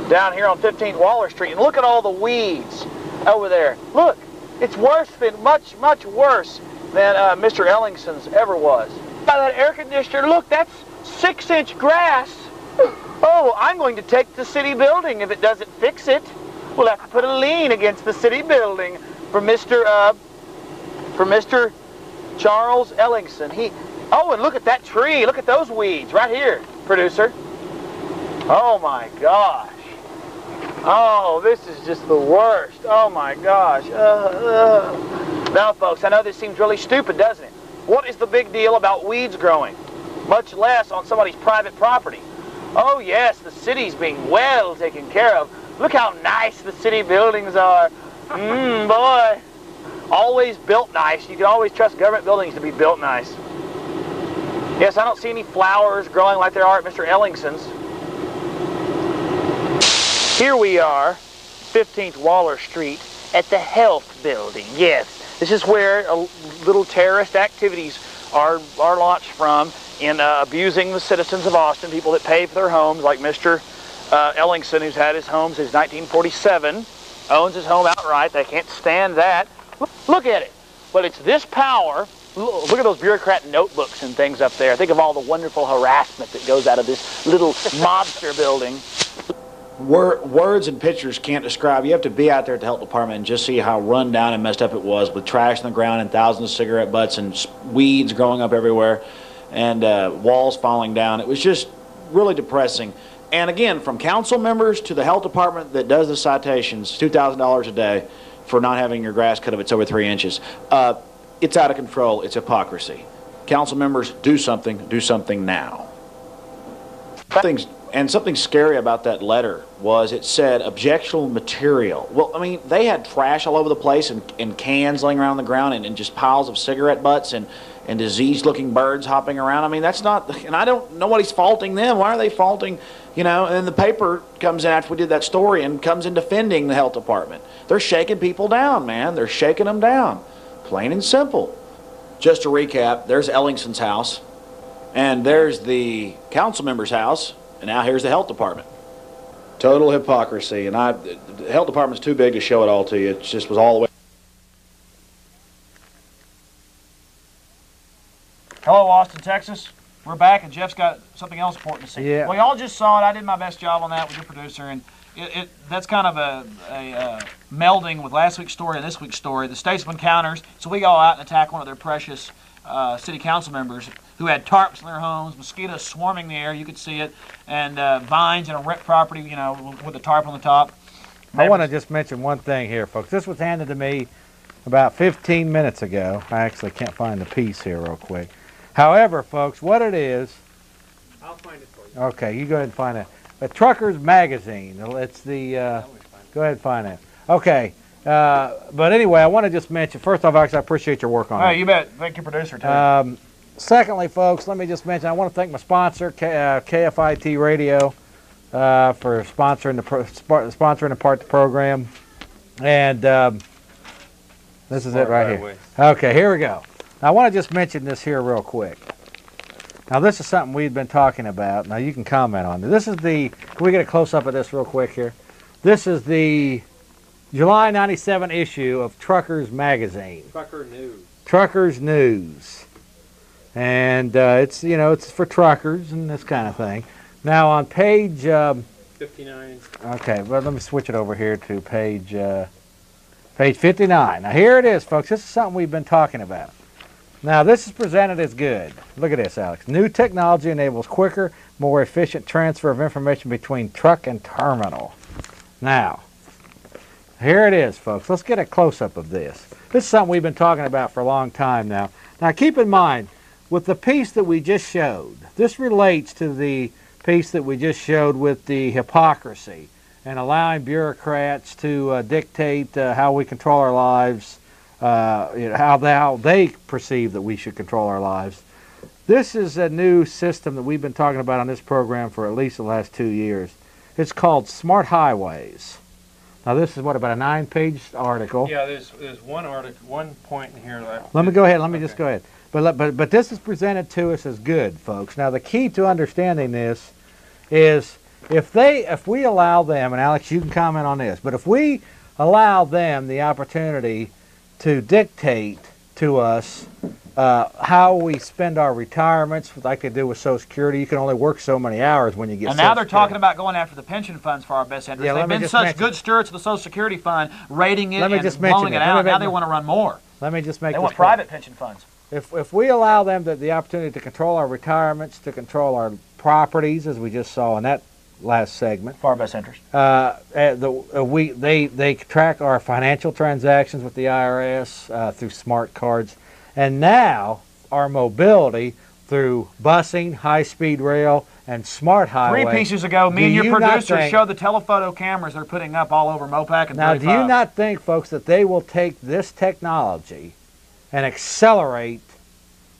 down here on 15th Waller Street. And look at all the weeds over there. Look, it's worse than, much worse than Mr. Ellingson's ever was. By that air conditioner, look, that's 6-inch grass. Oh, I'm going to take the city building if it doesn't fix it. We'll have to put a lien against the city building for Mr. Charles Ellingson. Oh, and look at that tree. Look at those weeds right here, producer. Oh, my gosh. Oh, this is just the worst. Oh, my gosh. Now, folks, I know this seems really stupid, doesn't it? What is the big deal about weeds growing? Much less on somebody's private property. Oh, yes, the city's being well taken care of. Look how nice the city buildings are. Boy. Always built nice. You can always trust government buildings to be built nice. Yes, I don't see any flowers growing like there are at Mr. Ellingson's. Here we are, 15th Waller Street, at the health building. Yes, this is where little terrorist activities are launched from in abusing the citizens of Austin, people that pay for their homes, like Mr. Ellingson, who's had his home since 1947, owns his home outright. They can't stand that. Look at it. But it's this power. Look at those bureaucrat notebooks and things up there. Think of all the wonderful harassment that goes out of this little mobster building. Words and pictures can't describe. You have to be out there at the health department and just see how run down and messed up it was, with trash on the ground and thousands of cigarette butts and weeds growing up everywhere and walls falling down. It was just really depressing. And again, from council members to the health department that does the citations, $2,000 a day for not having your grass cut if it's over 3 inches. It's out of control. It's hypocrisy. Council members, do something now. Something scary about that letter was it said objectionable material. Well, I mean, they had trash all over the place and cans laying around the ground and just piles of cigarette butts and diseased-looking birds hopping around. I mean, that's not, and I don't, nobody's faulting them. Why are they faulting, you know? And then the paper comes in after we did that story and comes in defending the health department. They're shaking people down, man. They're shaking them down. Plain and simple. Just to recap, there's Ellingson's house, and there's the council member's house, and now here's the health department. Total hypocrisy, and the health department's too big to show it all to you. It just was all the way. Hello, Austin, Texas. We're back, and Jeff's got something else important to say. Yeah. Well, y'all just saw it. I did my best job on that with your producer, and that's kind of a melding with last week's story and this week's story. The statesman counters, so we go out and attack one of their precious city council members who had tarps in their homes, mosquitoes swarming the air, you could see it, and vines in a rent property, you know, with a tarp on the top. I want to just mention one thing here, folks. This was handed to me about 15 minutes ago. I actually can't find the piece here real quick. However, folks, what it is... I'll find it for you. Okay, you go ahead and find it. The Truckers Magazine. It's the... go ahead and find it. Okay. But anyway, I want to just mention, first off, Alex, I appreciate your work on it. You bet. Thank your producer, too. Secondly, folks, let me just mention, I want to thank my sponsor, KFIT Radio, for sponsoring the part of the program. And this is it right here. Okay, here we go. Now, I want to just mention this here real quick. Now, this is something we've been talking about. Now, you can comment on it. This is the, can we get a close-up of this real quick here? This is the July 97 issue of Truckers Magazine. Trucker News. Truckers News. And it's, you know, it's for truckers and this kind of thing. Now, on page... 59. Okay, well, let me switch it over here to page 59. Now, here it is, folks. This is something we've been talking about. Now, this is presented as good. Look at this, Alex. New technology enables quicker, more efficient transfer of information between truck and terminal. Now, here it is, folks. Let's get a close-up of this. This is something we've been talking about for a long time now. Now, keep in mind, with the piece that we just showed, this relates to the piece that we just showed with the hypocrisy and allowing bureaucrats to dictate how we control our lives, you know, how they perceive that we should control our lives. This is a new system that we've been talking about on this program for at least the last 2 years. It's called Smart Highways. Now, this is what, about a 9-page article? Yeah, there's one article, one point in here. Let me go ahead. Let me just go ahead. But this is presented to us as good, folks. Now, the key to understanding this is if we allow them, and Alex, you can comment on this, but if we allow them the opportunity to dictate to us how we spend our retirements, like they do with Social Security. You can only work so many hours when you get. And now they're talking about going after the pension funds for our best interests. Yeah, they've been such good stewards of the Social Security fund, rating it and blowing it out. Now they want to run more. Let me just make. They want private pension funds. If we allow them the opportunity to control our retirements, to control our properties, as we just saw in that last segment, for our best interest, they track our financial transactions with the IRS through smart cards, and now our mobility through busing, high-speed rail, and smart highway. 3 pieces ago, me and your producer showed the telephoto cameras they're putting up all over Mopac and 35. Now, do you not think, folks, that they will take this technology and accelerate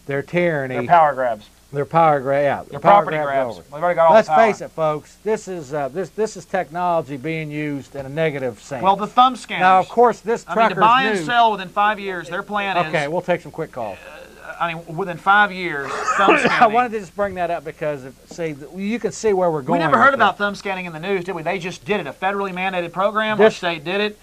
their tyranny? Their power grabs. Their power grab, yeah. Their property grabs. We've already got all Let's the power. face it, folks. This is technology being used in a negative sense. Well, the thumb scanners. Now, of course, this Truckers to buy and News, sell within 5 years. Their plan is. Okay, we'll take some quick calls. I mean, within 5 years, thumb scanning. I wanted to just bring that up because, you can see where we're going. We never heard about thumb scanning in the news, did we? They just did it. A federally mandated program. Our state did it.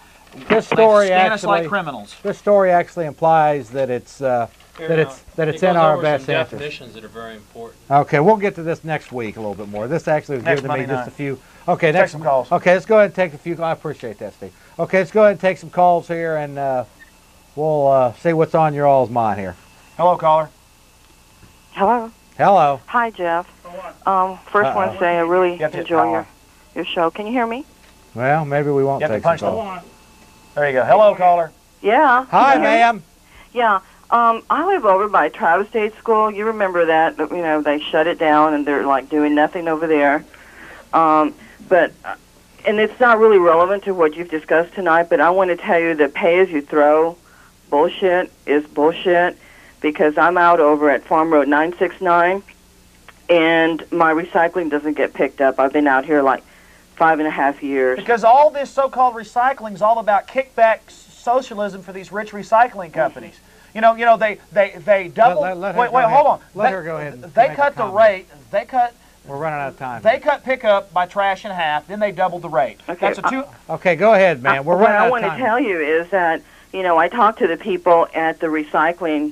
This story scan us like criminals. This story actually implies that it's in our best interest. Definitions that are very important. Okay, we'll get to this next week a little bit more. This actually was given to me just a few. Okay, take some calls. Okay, let's go ahead and take a few. I appreciate that, Steve. Okay, let's go ahead and take some calls here, and we'll see what's on your all's mind here. Hello, caller. Hello. Hello. Hi, Jeff. First want to say I really have to enjoy your show. Can you hear me? Well, maybe we won't You have take to punch some the calls. There you go. Hello, caller. Yeah. Hi, ma'am. Yeah. I live over by Travis State School. You remember that? You know, they shut it down and they're like doing nothing over there. And it's not really relevant to what you've discussed tonight, but I want to tell you that pay-as-you-throw bullshit is bullshit, because I'm out over at Farm Road 969, and my recycling doesn't get picked up. I've been out here like 5.5 years. Because all this so-called recycling is all about kickback socialism for these rich recycling companies. You know, they double. Wait, hold on. Let her go ahead. They cut the rate. We're running out of time. They cut pickup by trash in half. Then they doubled the rate. Okay. That's a two. Okay, go ahead, man. We're running out of time. What I want to tell you is that, you know, I talked to the people at the recycling,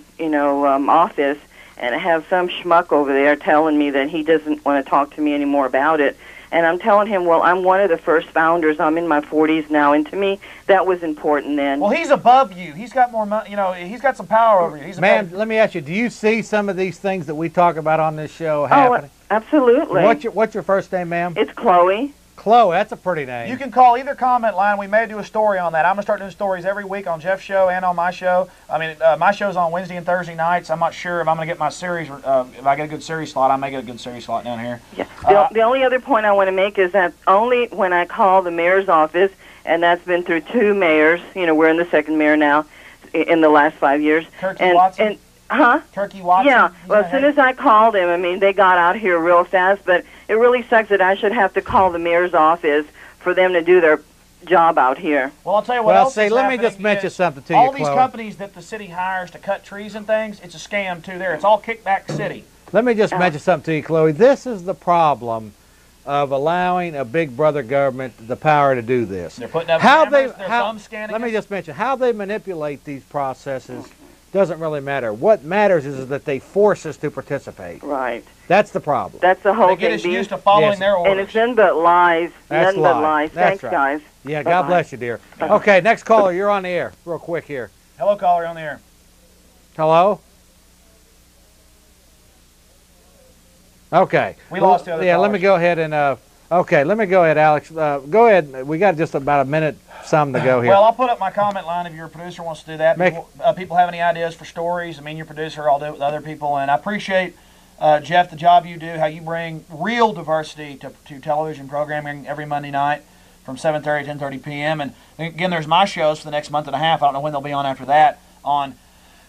office, and I have some schmuck over there telling me that he doesn't want to talk to me anymore about it. And I'm telling him, well, I'm one of the first founders. I'm in my 40s now, and to me, that was important then. Well, he's above you. He's got more money. You know, he's got some power over you. He's Man, let me ask you: do you see some of these things that we talk about on this show happening? Oh, absolutely. What's your first name, ma'am? It's Chloe. Chloe, that's a pretty name. You can call either comment line. We may do a story on that. I'm going to start doing stories every week on Jeff's show and on my show. I mean, my show's on Wednesday and Thursday nights. I'm not sure if I'm going to get my series, if I get a good series slot. I may get a good series slot down here. Yeah. The only other point I want to make is that only when I call the mayor's office, and that's been through 2 mayors, you know, we're in the 2nd mayor now, in the last 5 years. Turkey Watson? Turkey Watson? Yeah. Well, as soon as I called him, I mean, they got out here real fast, but it really sucks that I should have to call the mayor's office for them to do their job out here. Well, I'll tell you what else is let me just happening mention is something to you, all these Chloe. companies that the city hires to cut trees and things, it's a scam too there. It's all kickback city. Let me just mention something to you, Chloe. This is the problem of allowing a big brother government the power to do this. They're putting up cameras, they're thumb scanning. Let me just mention, how they manipulate these processes doesn't really matter. What matters is that they force us to participate. Right. That's the problem. That's the whole They thing. get us used to following their orders. And it's nothing but lies. That's Nothing but lies. That's Thanks, right. guys. Yeah, Bye-bye. God bless you, dear. Okay, next caller, you're on the air. Real quick here. Hello, caller, on the air. Hello? Okay. We lost the other Yeah, let callers. me go ahead and, okay, let me go ahead, Alex. Go ahead. We got just about a minute some to go here. Well, I'll put up my comment line if your producer wants to do that. People have any ideas for stories, I mean, your producer, I'll do it with other people. And I appreciate, Jeff, the job you do, how you bring real diversity to television programming every Monday night from 7:30 to 10:30 p.m. And again, there's my shows for the next month and a half. I don't know when they'll be on after that. On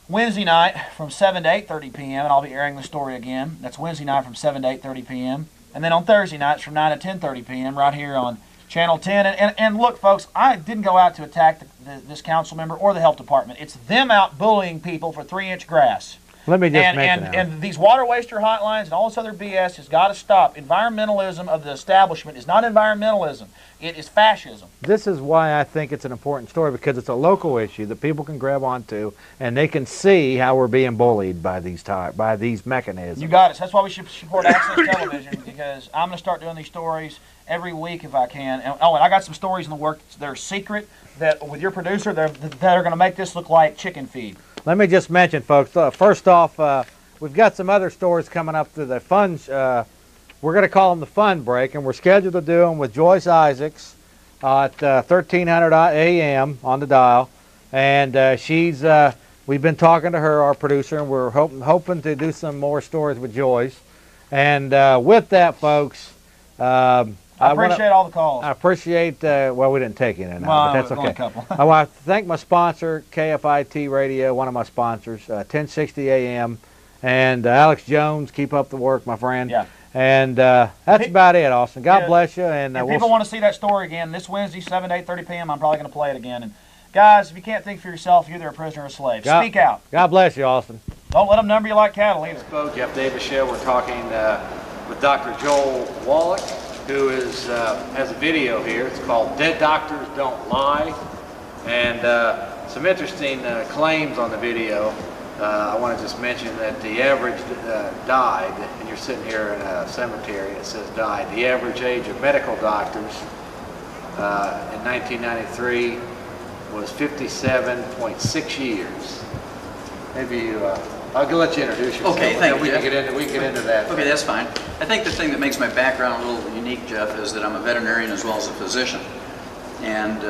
Wednesday night from 7 to 8:30 p.m., and I'll be airing the story again. That's Wednesday night from 7 to 8:30 p.m. And then on Thursday nights from 9 to 10:30 p.m. right here on Channel 10. And look, folks, I didn't go out to attack this council member or the health department. It's them out bullying people for 3-inch grass. Let me just mention and these water waster hotlines and all this other BS has got to stop. Environmentalism of the establishment is not environmentalism. It is fascism. This is why I think it's an important story, because it's a local issue that people can grab onto, and they can see how we're being bullied by these mechanisms. You got it. That's why we should support Access Television, because I'm going to start doing these stories every week if I can. And I got some stories in the works that are secret that, with your producer, that are going to make this look like chicken feed. Let me just mention, folks, first off, we've got some other stories coming up to the fun. We're going to call them the fun break, and we're scheduled to do them with Joyce Isaacs at 1300 a.m. on the dial. And we've been talking to her, our producer, and we're hoping to do some more stories with Joyce. And with that, folks, I appreciate all the calls. I appreciate, well, we didn't take any tonight, but that's only okay. a couple. I want to thank my sponsor, KFIT Radio, one of my sponsors, 1060 AM, and Alex Jones, keep up the work, my friend. Yeah. And that's about it, Austin. God bless you. And if people want to see that story again, this Wednesday, 7 to 8:30 p.m., I'm probably going to play it again. And guys, if you can't think for yourself, you're either a prisoner or a slave. Speak out. God bless you, Austin. Don't let them number you like cattle either. Jeff Davis Show. We're talking with Dr. Joel Wallach, who has a video here. It's called Dead Doctors Don't Lie. And some interesting claims on the video. I want to just mention that the average died, and you're sitting here in a cemetery and it says died. The average age of medical doctors in 1993 was 57.6 years. Maybe you I'll let you introduce yourself. Okay, thank you, We Jeff. can get into that. Okay, that's fine. I think the thing that makes my background a little unique, Jeff, is that I'm a veterinarian as well as a physician. And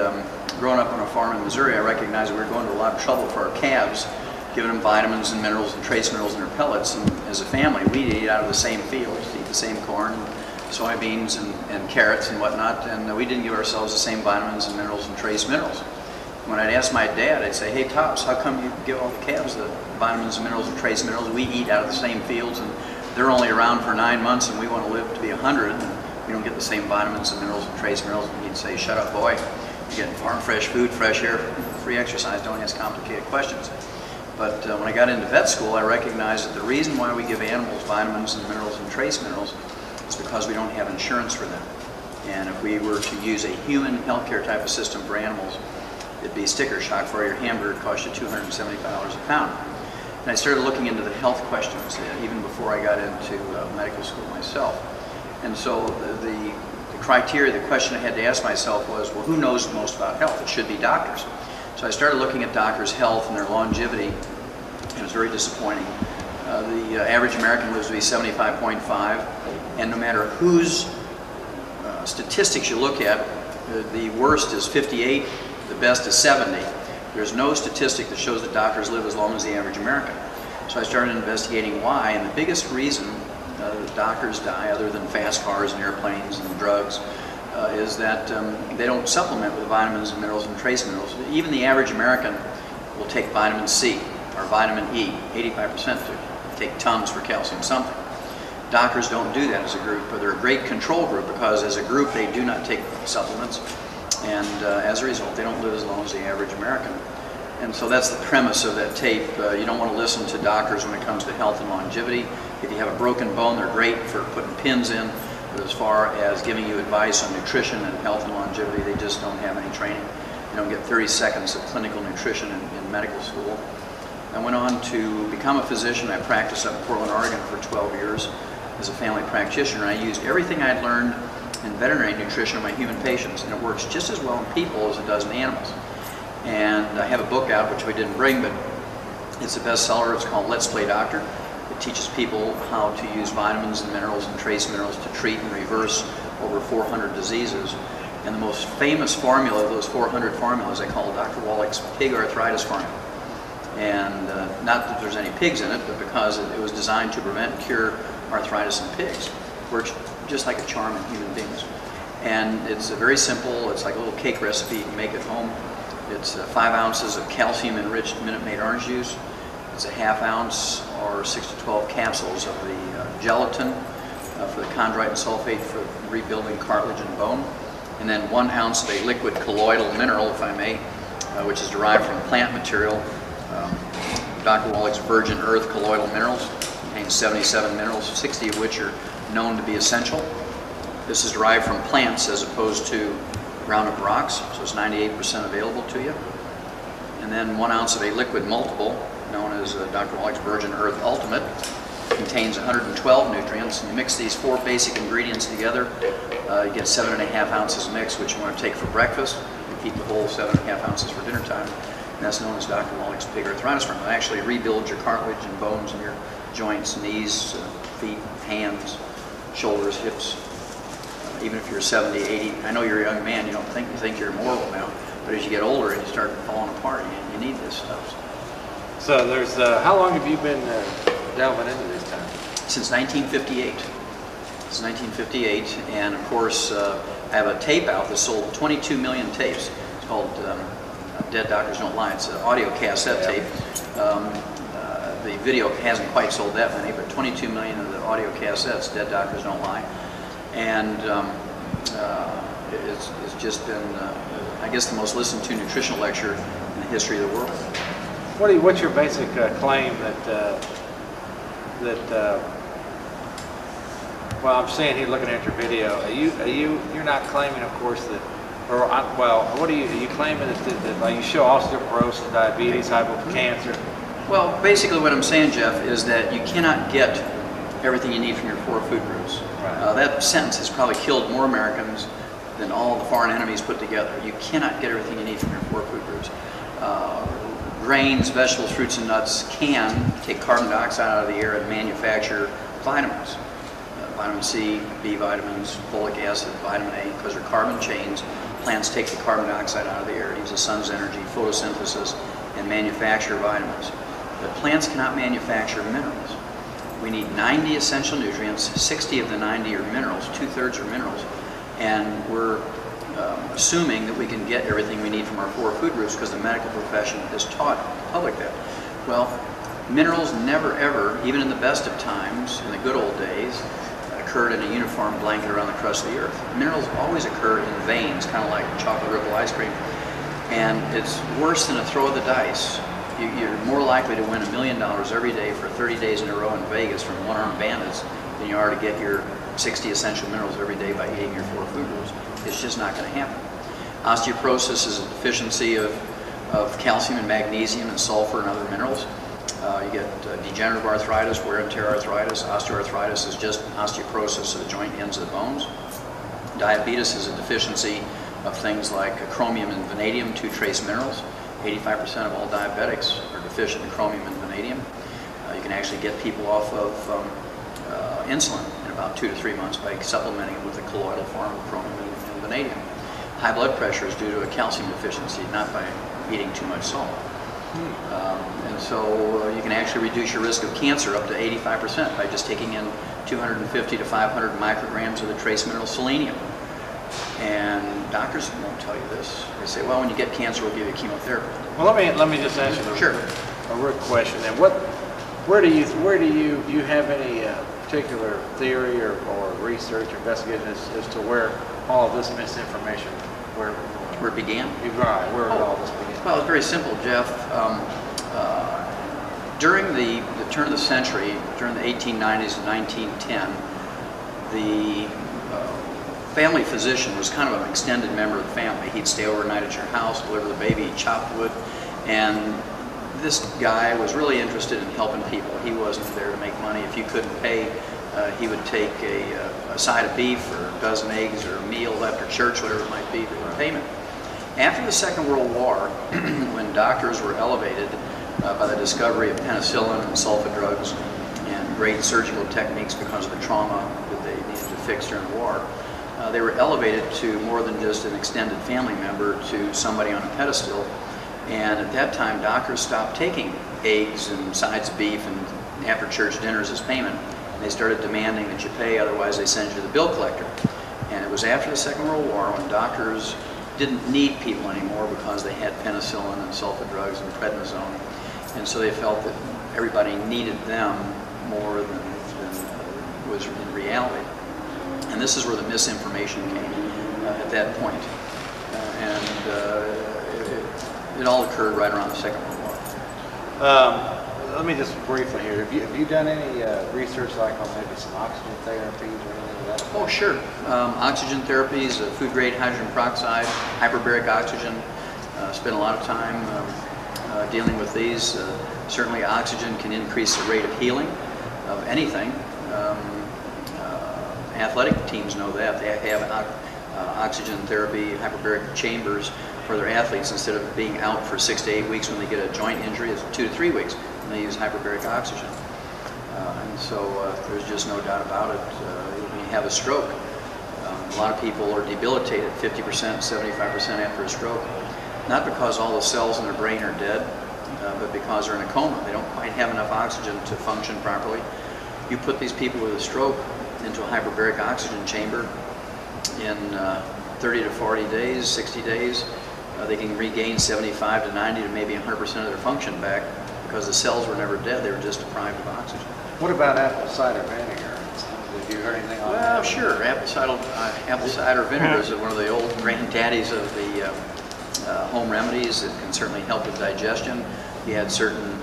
growing up on a farm in Missouri, I recognized we were going to a lot of trouble for our calves, giving them vitamins and minerals and trace minerals in their pellets. And as a family, we eat out of the same fields, eat the same corn, soybeans, and carrots and whatnot, and we didn't give ourselves the same vitamins and minerals and trace minerals. When I'd ask my dad, I'd say, hey, Tops, how come you give all the calves the vitamins and minerals and trace minerals? We eat out of the same fields, and they're only around for 9 months, and we want to live to be 100, and we don't get the same vitamins and minerals and trace minerals. And he'd say, shut up, boy. You're getting farm fresh food, fresh air, free exercise. Don't ask complicated questions. But when I got into vet school, I recognized that the reason why we give animals vitamins and minerals and trace minerals is because we don't have insurance for them. And if we were to use a human healthcare type of system for animals, it'd be sticker shock for your hamburger. It cost you $275 a pound. And I started looking into the health questions even before I got into medical school myself. And so the criteria, the question I had to ask myself was, well, who knows the most about health? It should be doctors. So I started looking at doctors' health and their longevity, and it was very disappointing. The average American lives to be 75.5, and no matter whose statistics you look at, the worst is 58, the best is 70. There's no statistic that shows that doctors live as long as the average American. So I started investigating why, and the biggest reason that doctors die, other than fast cars and airplanes and drugs, is that they don't supplement with vitamins and minerals and trace minerals. Even the average American will take vitamin C or vitamin E, 85% do. Take Tums for calcium something. Doctors don't do that as a group, but they're a great control group because as a group they do not take supplements, and as a result they don't live as long as the average American. And so that's the premise of that tape. You don't want to listen to doctors when it comes to health and longevity. If you have a broken bone, they're great for putting pins in, but as far as giving you advice on nutrition and health and longevity, they just don't have any training. You don't get 30 seconds of clinical nutrition in medical school. I went on to become a physician. I practiced up in Portland, Oregon for 12 years as a family practitioner. I used everything I'd learned in veterinary nutrition on my human patients, and it works just as well in people as it does in animals. And I have a book out, which we didn't bring, but it's a bestseller. It's called Let's Play Doctor. It teaches people how to use vitamins and minerals and trace minerals to treat and reverse over 400 diseases. And the most famous formula of those 400 formulas I call Dr. Wallach's pig arthritis formula. And not that there's any pigs in it, but because it was designed to prevent and cure arthritis in pigs. It works just like a charm in human beings. And it's very simple. It's like a little cake recipe. You can make it home. It's 5 ounces of calcium-enriched Minute Maid orange juice. It's a ½ ounce or 6 to 12 capsules of the gelatin for the chondrite and sulfate for rebuilding cartilage and bone. And then 1 ounce of a liquid colloidal mineral, if I may, which is derived from plant material. Dr. Wallach's Virgin Earth Colloidal Minerals contains 77 minerals, 60 of which are known to be essential. This is derived from plants as opposed to ground up rocks, so it's 98% available to you. And then 1 ounce of a liquid multiple, known as Dr. Wallach's Virgin Earth Ultimate, contains 112 nutrients. And you mix these 4 basic ingredients together, you get 7½ ounces mix, which you want to take for breakfast. You keep the whole 7½ ounces for dinner time. And that's known as Dr. Wallach's pig arthritis formula. It actually rebuilds your cartilage and bones in your joints, knees, feet, hands, shoulders, hips. Even if you're 70, 80, I know you're a young man, you think you're immortal now, but as you get older and you start falling apart, you need this stuff. So there's, how long have you been delving into this time? Since 1958. Since 1958, and of course I have a tape out that sold 22 million tapes. It's called Dead Doctors Don't Lie. It's an audio cassette tape. The video hasn't quite sold that many, but 22 million of the audio cassettes, Dead Doctors Don't Lie. And it's just been, I guess, the most listened to nutritional lecture in the history of the world. What's your basic claim well, I'm saying here looking at your video, you're not claiming, of course, that, or well, what are you claiming that like you show osteoporosis, diabetes, cancer? Well, basically what I'm saying, Jeff, is that you cannot get everything you need from your 4 food groups. Right. That sentence has probably killed more Americans than all the foreign enemies put together. You cannot get everything you need from your 4 food groups. grains, vegetables, fruits, and nuts can take carbon dioxide out of the air and manufacture vitamins. Vitamin C, B vitamins, folic acid, vitamin A, because they're carbon chains. Plants take the carbon dioxide out of the air, use the sun's energy, photosynthesis, and manufacture vitamins. But plants cannot manufacture minerals. We need 90 essential nutrients, 60 of the 90 are minerals, 2/3 are minerals, and we're assuming that we can get everything we need from our 4 food groups because the medical profession has taught the public that. Well, minerals never ever, even in the best of times, in the good old days, occurred in a uniform blanket around the crust of the earth. Minerals always occur in veins, kind of like chocolate ripple ice cream, and it's worse than a throw of the dice. You're more likely to win $1 million every day for 30 days in a row in Vegas from one-armed bandits than you are to get your 60 essential minerals every day by eating your 4 food groups. It's just not going to happen. Osteoporosis is a deficiency of calcium and magnesium and sulfur and other minerals. You get degenerative arthritis, wear and tear arthritis. Osteoarthritis is just osteoporosis of the joint ends of the bones. Diabetes is a deficiency of things like chromium and vanadium, 2 trace minerals. 85% of all diabetics are deficient in chromium and vanadium. You can actually get people off of insulin in about 2 to 3 months by supplementing it with a colloidal form of chromium and vanadium. High blood pressure is due to a calcium deficiency, not by eating too much salt. And so you can actually reduce your risk of cancer up to 85% by just taking in 250 to 500 micrograms of the trace mineral selenium. And doctors won't tell you this. They say, well, when you get cancer, we'll give you chemotherapy. Well, let me just ask you a real question. And where do you have any particular theory or research or investigation as to where all of this misinformation where it began? Right, where all this began. Well, it's very simple, Jeff. During the turn of the century, during the 1890s and 1910, the family physician was kind of an extended member of the family. He'd stay overnight at your house, deliver the baby, he'd chop wood, and this guy was really interested in helping people. He wasn't there to make money. If you couldn't pay, he would take a side of beef or a dozen eggs or a meal after church, whatever it might be, for payment. After the Second World War, when doctors were elevated by the discovery of penicillin and sulfa drugs and great surgical techniques because of the trauma that they needed to fix during the war, they were elevated to more than just an extended family member, to somebody on a pedestal. And at that time, doctors stopped taking eggs and sides of beef and after church dinners as payment. And they started demanding that you pay, otherwise they send you to the bill collector. And it was after the Second World War when doctors didn't need people anymore because they had penicillin and sulfa drugs and prednisone. And so they felt that everybody needed them more than was in reality. And this is where the misinformation came at that point. It all occurred right around the Second World War. Let me just briefly here. Have you done any research like on maybe some oxygen therapies or anything of that? Oh, sure. Oxygen therapies, food-grade hydrogen peroxide, hyperbaric oxygen. Spent a lot of time dealing with these. Certainly oxygen can increase the rate of healing of anything. Athletic teams know that. They have oxygen therapy, hyperbaric chambers for their athletes. Instead of being out for 6 to 8 weeks when they get a joint injury, it's 2 to 3 weeks when they use hyperbaric oxygen. And so there's just no doubt about it. When you have a stroke, a lot of people are debilitated, 50%, 75% after a stroke. Not because all the cells in their brain are dead, but because they're in a coma. They don't quite have enough oxygen to function properly. You put these people with a stroke into a hyperbaric oxygen chamber in 30 to 40 days, 60 days, they can regain 75 to 90 to maybe 100% of their function back because the cells were never dead, they were just deprived of oxygen. What about apple cider vinegar? Have you heard anything on that? Well, sure. Apple cider vinegar is one of the old granddaddies of the home remedies. It can certainly help with digestion. You add certain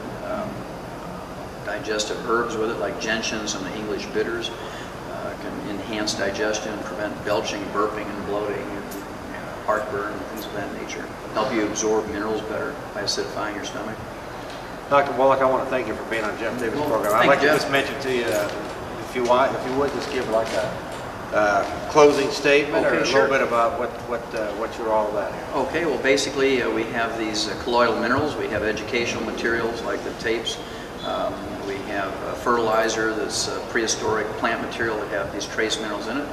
digestive herbs with it, like gentian, some of the English bitters. Can enhance digestion, prevent belching, burping, and bloating, and heartburn, and things of that nature. Help you absorb minerals better by acidifying your stomach. Dr. Wallach, I want to thank you for being on Jeff Davis' program. I'd like to just mention to you, if you would, just give like a closing statement, Okay, or a sure. little bit about what you're all about here. Okay, well basically we have these colloidal minerals, we have educational materials like the tapes, we have fertilizer that's prehistoric plant material that have these trace minerals in it.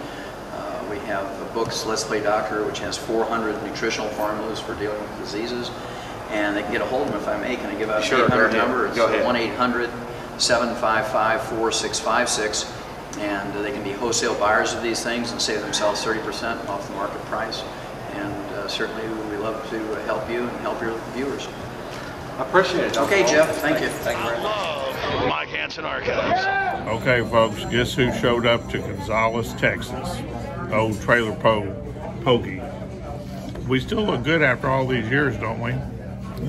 We have books, Let's Play Doctor, which has 400 nutritional formulas for dealing with diseases. And they can get a hold of them if I may. Can I give out an 800 number? It's 1-800-755-4656. And they can be wholesale buyers of these things and save themselves 30% off the market price. And certainly we love to help you and help your viewers. I appreciate it. Okay, Jeff. Thank you. Thank you very much. I love Mike Hanson Archives. Okay, folks, guess who showed up to Gonzales, Texas? Old Trailer Pokey. We still look good after all these years, don't we?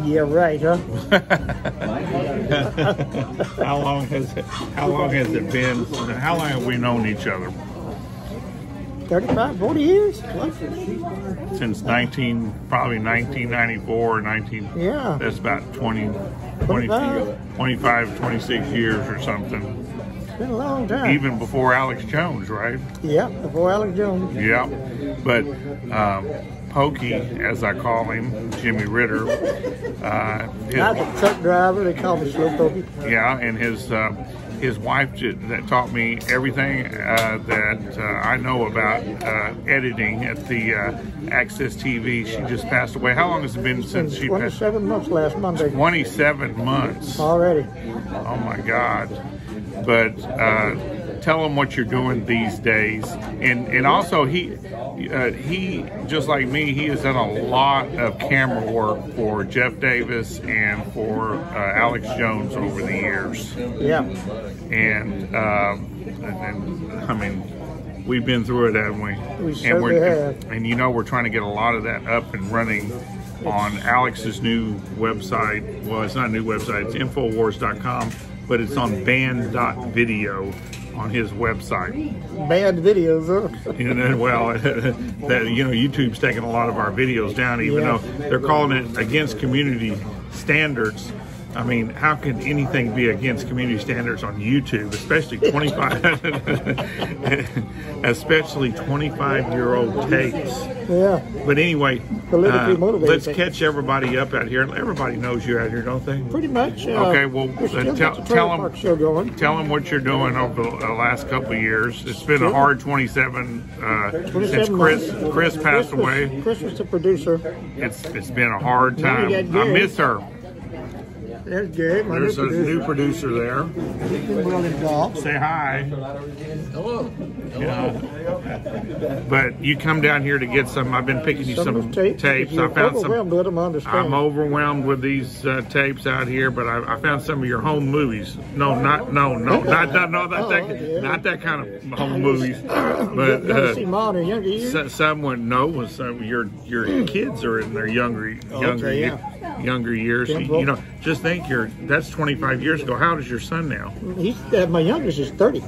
Yeah, right, huh? How long has it been? How long have we known each other? 35, 40 years? Since probably 1994 or 19. Yeah. That's about 25, 26 years or something. It's been a long time. Even before Alex Jones, right? Yeah, before Alex Jones. Yeah. But Pokey, as I call him, Jimmy Ritter. I was a truck driver. They call me Slow Pokey. Yeah, and his wife that taught me everything that I know about editing at the Access TV. She just passed away. How long has it been since she passed? 27 months last Monday. 27 months. Already. Oh, my God. But tell him what you're doing these days. And also, he just like me, he has done a lot of camera work for Jeff Davis and for Alex Jones over the years. Yeah. And I mean, we've been through it, haven't we? We certainly have. And you know, we're trying to get a lot of that up and running on Alex's new website. Well, it's not a new website, it's Infowars.com, but it's on band.video on his website. Bad videos, huh? Well, YouTube's taking a lot of our videos down, even though they're calling it against community standards. I mean, how can anything be against community standards on YouTube, especially 25-year-old tapes? Yeah. But anyway, let's things. catch everybody up out here. Everybody knows you out here, don't they? Pretty much. Okay, well, tell them what you're doing over the last couple of years. It's been a hard 27 since Chris passed away. Chris was the producer. It's been a hard time. I miss her. There's Gabe, There's a new producer there. Say hi. Hello. Yeah. But you come down here to get some. I've been picking you some tapes. I found some. I'm overwhelmed with these tapes out here, but I found some of your home movies. Not that kind of home movies. But someone knows some your kids are in their younger years. You know, just think that's 25 years ago. How old is your son now? My youngest is 30.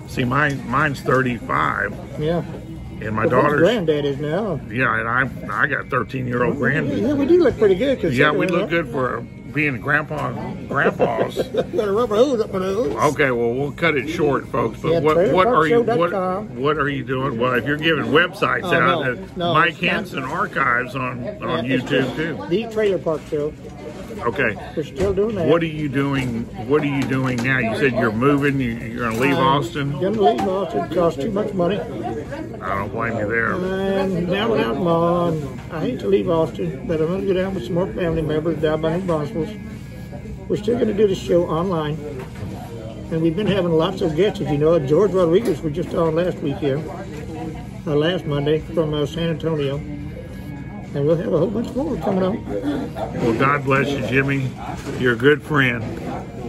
See, mine's 35. Yeah. And my daughter's granddad is now. Yeah, and I got 13-year-old granddad. Yeah, we do look pretty good. Yeah, we look good for being grandpas. Got a rubber hose up my nose. Okay, well, we'll cut it short, folks. But what are you doing? Well, if you're giving websites out, Mike Hanson Archives on YouTube too. The Trailer Park Show. Okay. We're still doing that. What are you doing now? You said you're moving. You're going to leave Austin. Going to leave Austin. It costs too much money. I don't blame you there. And down without mom. I hate to leave Austin, but I'm going to go down with some more family members down by New Braunfels. We're still going to do the show online. And we've been having lots of guests, as you know. George Rodriguez was just on last week here. Last Monday from San Antonio. And we'll have a whole bunch more coming up. Well, God bless you, Jimmy. You're a good friend.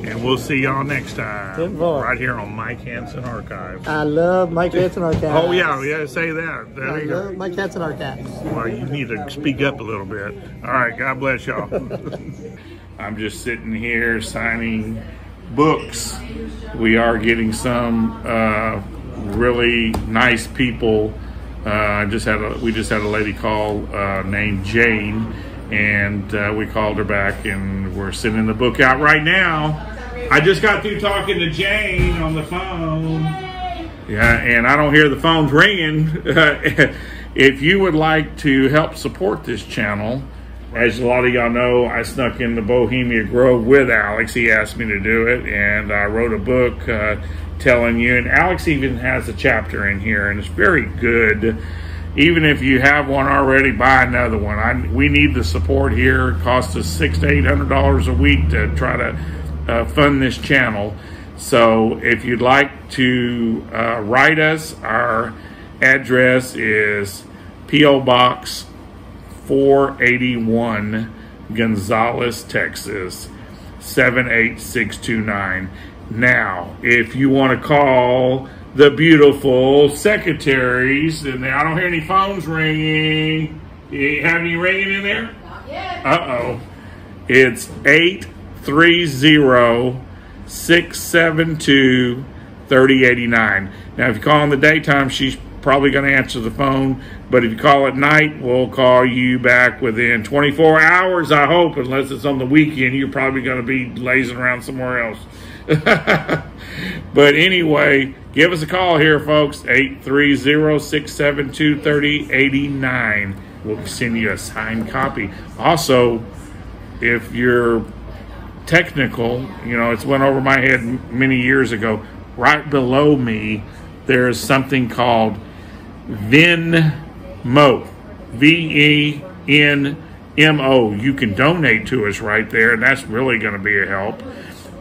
And we'll see y'all next time. Right here on Mike Hanson Archives. I love Mike Hanson Archives. Oh, yeah, say that. I love Mike Hanson Archives. Well, you need to speak up a little bit. All right, God bless y'all. I'm just sitting here signing books. We are getting some really nice people. We just had a lady call named Jane, and we called her back, and we're sending the book out right now. I just got through talking to Jane on the phone. Yeah, and I don't hear the phones ringing. If you would like to help support this channel, as a lot of y'all know, I snuck into Bohemian Grove with Alex. He asked me to do it, and I wrote a book telling you, and Alex even has a chapter in here, and it's very good. Even if you have one already, buy another one. We need the support here. It costs us $600 to $800 a week to try to fund this channel. So if you'd like to write us, our address is P.O. Box 481, Gonzales, Texas, 78629. Now, if you want to call the beautiful secretaries, and I don't hear any phones ringing. You have any ringing in there? Not yet. Uh-oh. It's 830-672-3089. Now, if you call in the daytime, she's probably going to answer the phone. But if you call at night, we'll call you back within 24 hours, I hope, unless it's on the weekend. You're probably going to be lazing around somewhere else. But anyway, give us a call here, folks. 830-672-3089. We'll send you a signed copy. Also, if you're technical, you know, it's went over my head many years ago. Right below me, there's something called Venmo. V-E-N-M-O. You can donate to us right there, and that's really going to be a help.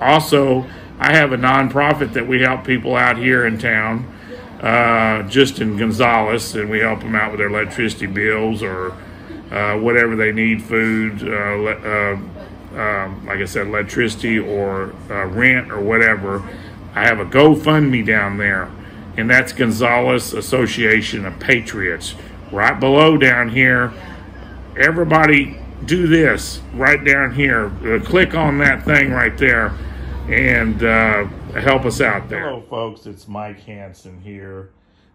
Also, I have a nonprofit that we help people out here in town, just in Gonzales, and we help them out with their electricity bills or whatever they need, food, like I said, electricity or rent or whatever. I have a GoFundMe down there, and that's Gonzales Association of Patriots. Right below down here, everybody do this right down here. Click on that thing right there and help us out there. Hello, folks. It's Mike Hanson here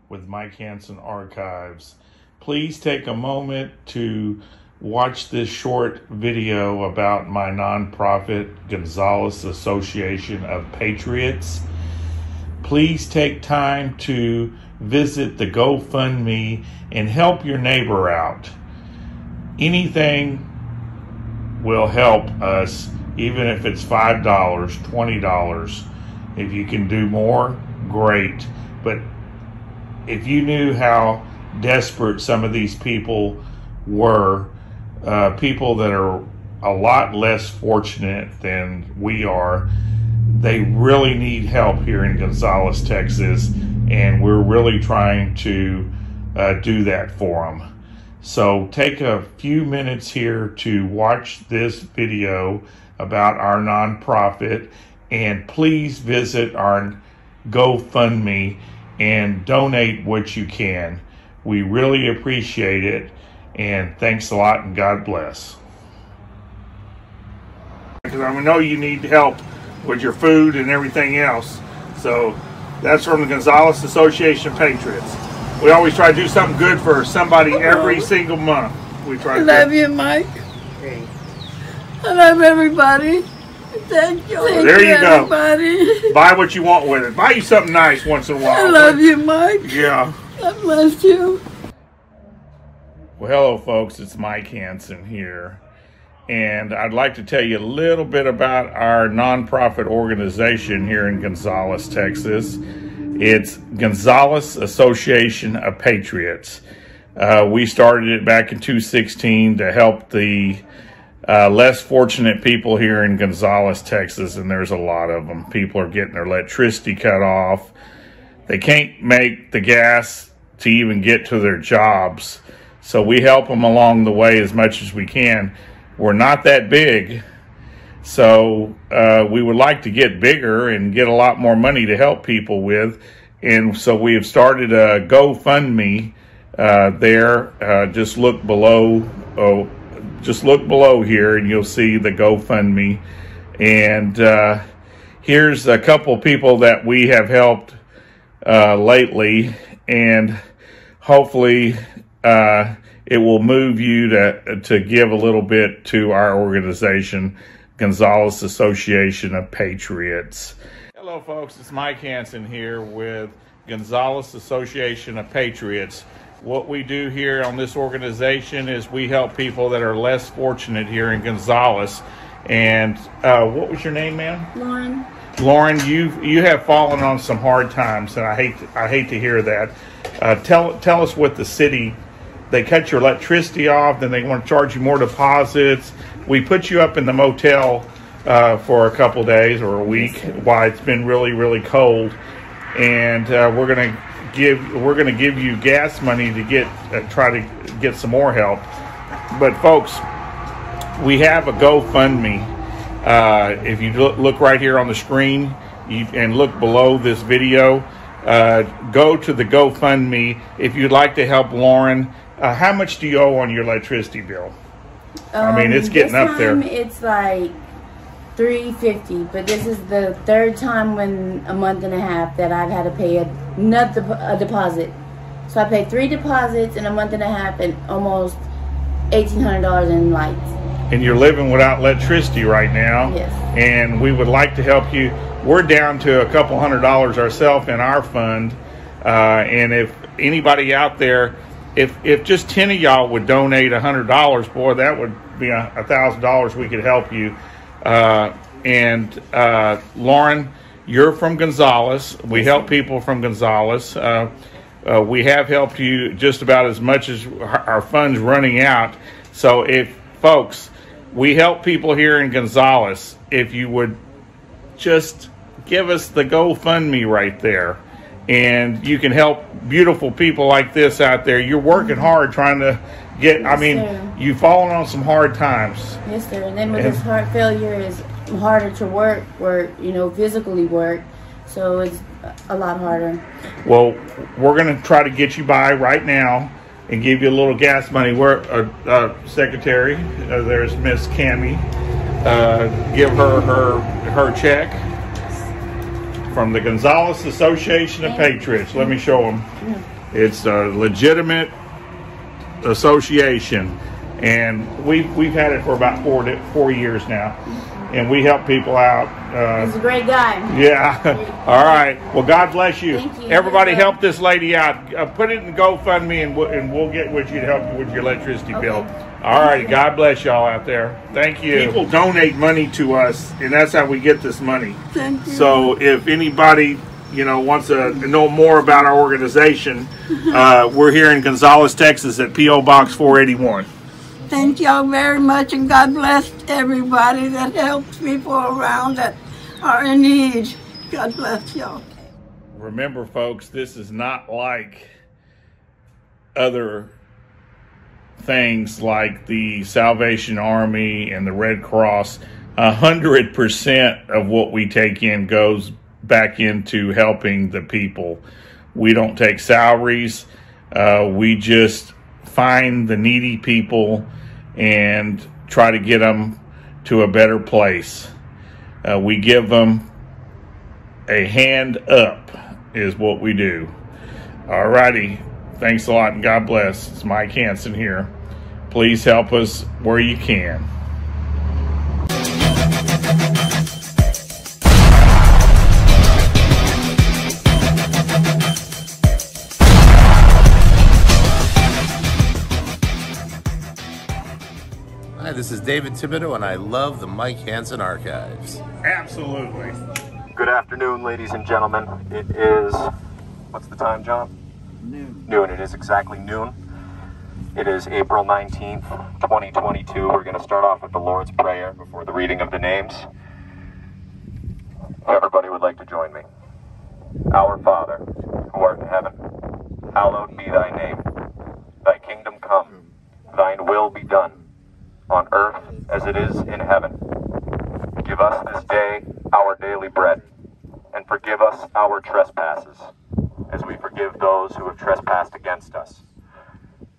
with Mike Hanson Archives. Please take a moment to watch this short video about my nonprofit, Gonzales Association of Patriots. Please take time to visit the GoFundMe and help your neighbor out. Anything will help us, even if it's $5, $20. If you can do more, great. But if you knew how desperate some of these people were, people that are a lot less fortunate than we are, they really need help here in Gonzales, Texas, and we're really trying to do that for them. So take a few minutes here to watch this video about our nonprofit, and please visit our GoFundMe and donate what you can. We really appreciate it, and thanks a lot, and God bless. Because I know you need help with your food and everything else. So that's from the Gonzales Association of Patriots. We always try to do something good for somebody every single month. We try. I love you, Mike. I love everybody. Thank you. There you go. Everybody. Buy what you want with it. Buy you something nice once in a while. I love you, Mike. Yeah. God bless you. Well, hello, folks. It's Mike Hanson here. And I'd like to tell you a little bit about our nonprofit organization here in Gonzales, Texas. It's Gonzales Association of Patriots. We started it back in 2016 to help the less fortunate people here in Gonzales, Texas, and there's a lot of them. People are getting their electricity cut off. They can't make the gas to even get to their jobs. So we help them along the way as much as we can. We're not that big, so we would like to get bigger and get a lot more money to help people with. And so we have started a GoFundMe there. Just look below. Just look below here, and you'll see the GoFundMe. And here's a couple people that we have helped lately, and hopefully it will move you to give a little bit to our organization, Gonzales Association of Patriots. Hello, folks. It's Mike Hanson here with Gonzales Association of Patriots. What we do here on this organization is we help people that are less fortunate here in Gonzales. And what was your name, ma'am? Lauren. Lauren, you have fallen on some hard times, and I hate to hear that. Tell us what the city, they cut your electricity off, then they want to charge you more deposits. We put you up in the motel for a couple days or a week while it's been really, really cold, and we're gonna give you gas money to try to get some more help. But folks, we have a GoFundMe. If you look right here on the screen and look below this video, go to the GoFundMe if you'd like to help Lauren. How much do you owe on your electricity bill? I mean, it's getting up there. It's like $350, but this is the third time in a month and a half that I've had to pay a deposit. So I paid 3 deposits in a month and a half and almost $1,800 in lights. And you're living without electricity right now. Yes. And we would like to help you. We're down to a couple $100s ourselves in our fund. And if anybody out there, if just 10 of y'all would donate $100, boy, that would be $1,000 we could help you. Lauren, you're from Gonzales. We help people from Gonzales. We have helped you just about as much as our fund's running out. So if folks, we help people here in Gonzales. If you would just give us the GoFundMe right there, and you can help beautiful people like this out there. You're working hard trying to get, you've fallen on some hard times. Yes, sir. And then with this heart failure, it's harder to work, physically work. So it's a lot harder. Well, we're going to try to get you by right now and give you a little gas money. We're secretary. There's Miss Cammie. Give her check from the Gonzales Association of Patriots. Let me show them. It's a legitimate association, and we've had it for about 4 years now, and we help people out. He's a great guy. Yeah. All right. Well, God bless you. Thank you. Everybody help this lady out. Put it in GoFundMe, and we'll get with you to help you with your electricity bill. All right. God bless y'all out there. Thank you. People donate money to us, and that's how we get this money. Thank you. So if anybody wants to know more about our organization, we're here in Gonzales, Texas at P.O. Box 481. Thank y'all very much, and God bless everybody that helps people around that are in need. God bless y'all. Remember, folks, this is not like other things like the Salvation Army and the Red Cross. 100% of what we take in goes back into helping the people. We don't take salaries. We just find the needy people and try to get them to a better place. We give them a hand up is what we do. All righty. Thanks a lot, and God bless. It's Mike Hanson here. Please help us where you can. Hi, this is David Thibodeau, and I love the Mike Hanson Archives. Absolutely. Good afternoon, ladies and gentlemen. It is, what's the time, John? Noon. Noon. It is exactly noon. It is April 19th, 2022. We're going to start off with the Lord's Prayer before the reading of the names. Everybody would like to join me. Our Father, who art in heaven, hallowed be thy name. Thy kingdom come. Thine will be done, on earth as it is in heaven. Give us this day our daily bread, and forgive us our trespasses, as we forgive those who have trespassed against us.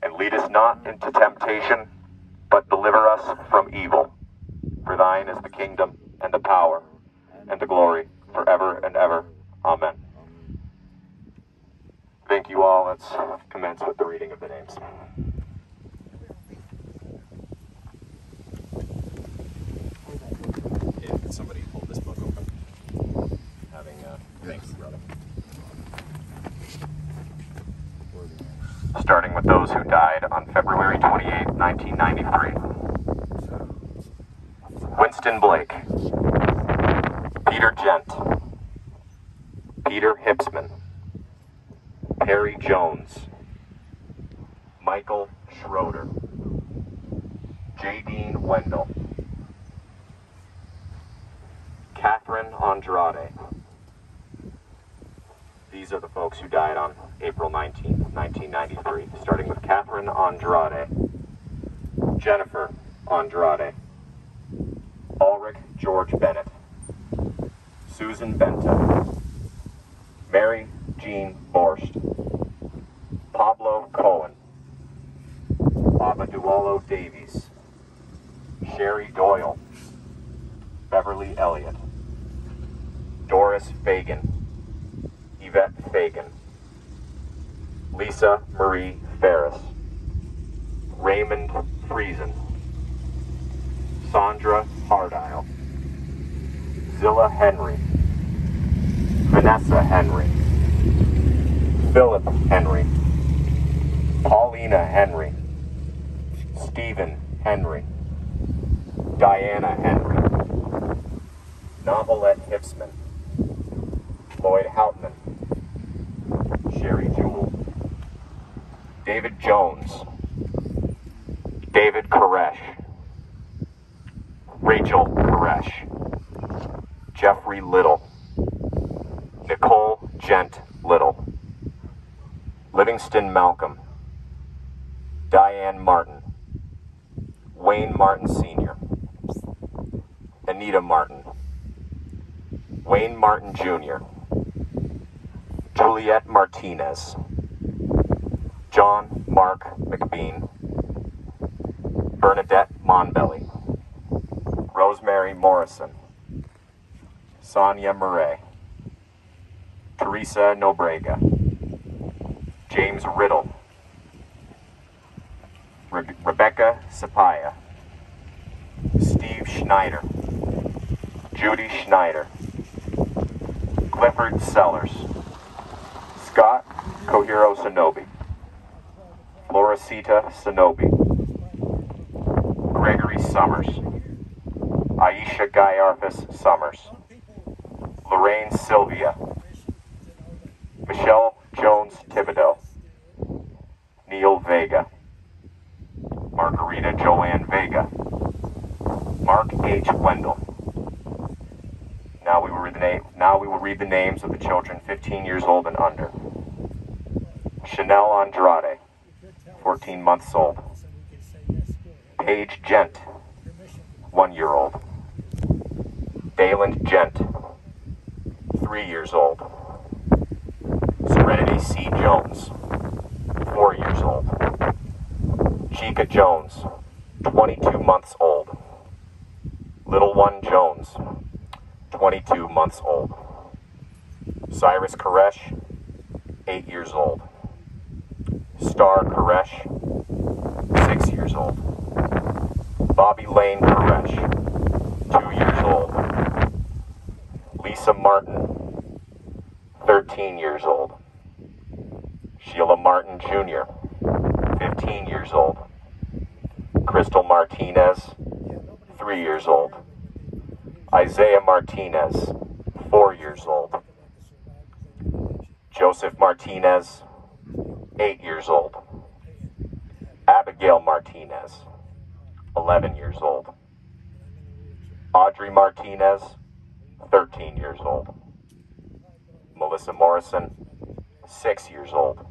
And lead us not into temptation, but deliver us from evil. For thine is the kingdom, and the power, and the glory, forever and ever. Amen. Thank you all. Let's commence with the reading of the names. Can somebody hold this book open? Thanks, brother. those who died on February 28, 1993. Winston Blake, Peter Gent, Peter Hipsman, Perry Jones, Michael Schroeder, J. Dean Wendell, Catherine Andrade. These are the folks who died on April 19th, 1993, starting with Catherine Andrade, Jennifer Andrade, Ulrich George Bennett, Susan Benta, Mary Jean Borst, Pablo Cohen, Abaduolo Davies, Sherry Doyle, Beverly Elliott, Doris Fagan, Yvette Fagan, Lisa Marie Ferris, Raymond Friesen, Sandra Hardile, Zilla Henry, Vanessa Henry, Philip Henry, Paulina Henry, Stephen Henry, Diana Henry, Novelette Hipsman, Lloyd Houtman, Sherry Jewell, David Jones, David Koresh, Rachel Koresh, Jeffrey Little, Nicole Gent Little, Livingston Malcolm, Diane Martin, Wayne Martin Sr., Anita Martin, Wayne Martin Jr., Juliette Martinez, John Mark McBean, Bernadette Monbelly, Rosemary Morrison, Sonia Murray, Teresa Nobrega, James Riddle, Rebecca Sapaya, Steve Schneider, Judy Schneider, Clifford Sellers, Scott Kohiro Sonobi, Floricita Sonobi, Gregory Summers, Aisha Guyarfis Summers, Lorraine Sylvia, Michelle Jones Thibodeau, Neil Vega, Margarita Joanne Vega, Mark H. Wendell. Now we will read the names of the children 15 years old and under. Chanel Andrade, 14 months old. Paige Gent, 1 year old. Dayland Gent, 3 years old. Serenity C. Jones, 4 years old. Chica Jones, 22 months old. Little One Jones, 22 months old. Cyrus Koresh, 8 years old. Star Koresh, 6 years old. Bobby Lane Koresh, 2 years old. Lisa Martin, 13 years old. Sheila Martin Jr., 15 years old. Crystal Martinez, 3 years old. Isaiah Martinez, 4 years old. Joseph Martinez, 8 years old. Abigail Martinez, 11 years old. Audrey Martinez, 13 years old. Melissa Morrison, 6 years old.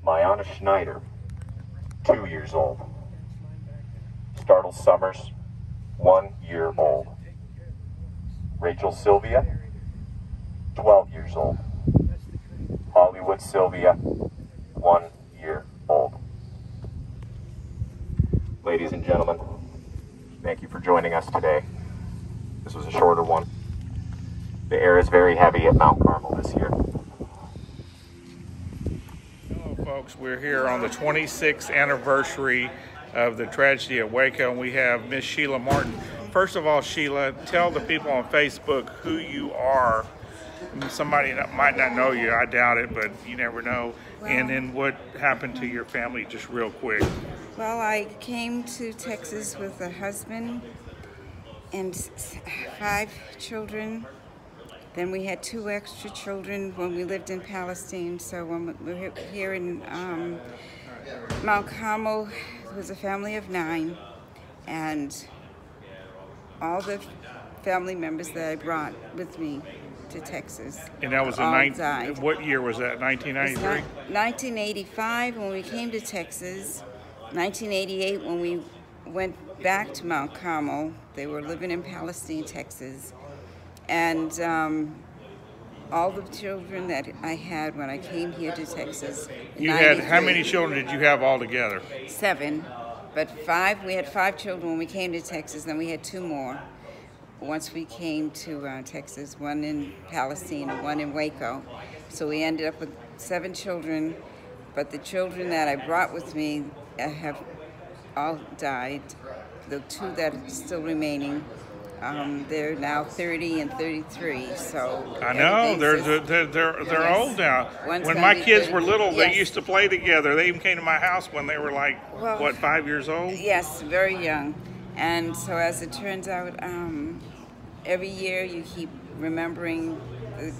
Mayana Schneider, 2 years old. Startle Summers, 1 year old. Rachel Sylvia, 12 years old. Hollywood Sylvia, 1 year old. Ladies and gentlemen, thank you for joining us today. This was a shorter one. The air is very heavy at Mount Carmel this year. Hello folks, we're here on the 26th anniversary of the tragedy at Waco, and we have Miss Sheila Martin. First of all, Sheila, tell the people on Facebook who you are. Somebody that might not know you, I doubt it, but you never know. and then what happened to your family, just real quick. Well, I came to Texas with a husband and 5 children. Then we had 2 extra children when we lived in Palestine. So when we were here in Mount Carmel, it was a family of 9, and all the family members that I brought with me to Texas. And that was what year was that? 1993? 1985 when we came to Texas. 1988 when we went back to Mount Carmel. They were living in Palestine, Texas. And all the children that I had when I came here to Texas. You had, how many children did you have altogether? 7, but 5. We had 5 children when we came to Texas, then we had 2 more once we came to Texas, 1 in Palestine and 1 in Waco. So we ended up with 7 children, but the children that I brought with me have all died. The 2 that are still remaining, they're now 30 and 33. So I know they're old now. When my kids were little, they used to play together. They even came to my house when they were like, what, 5 years old? Yes, very young. And so as it turns out, every year you keep remembering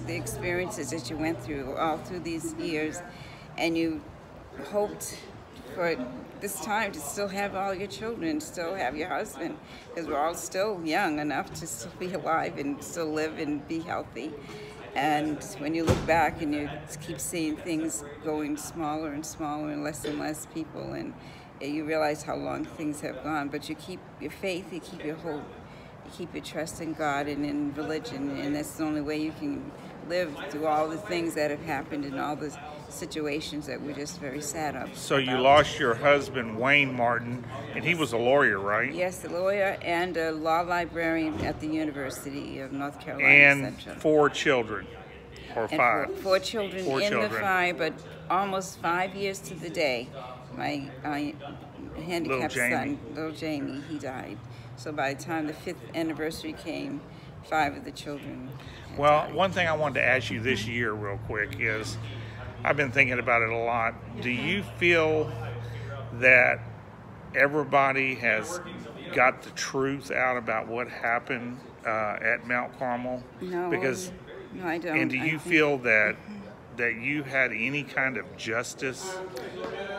the experiences that you went through all through these years, and you hoped for this time to still have all your children, still have your husband, because we're all still young enough to still be alive and still live and be healthy. And when you look back and you keep seeing things going smaller and smaller and less people, and you realize how long things have gone, but you keep your faith, you keep your hope, you keep your trust in God and in religion, and that's the only way you can live through all the things that have happened and all the situations that we're just very sad of. So you lost your husband, Wayne Martin, and he was a lawyer, right? Yes, a lawyer and a law librarian at the University of North Carolina and Central. 4 children, or 5? 4 children the 5, but almost 5 years to the day. My handicapped son, little Jamie, he died. So by the time the 5th anniversary came, 5 of the children died. One thing I wanted to ask you this year real quick is, I've been thinking about it a lot. Do you feel that everybody has got the truth out about what happened at Mount Carmel? No, no, I don't. And do you feel that you had any kind of justice,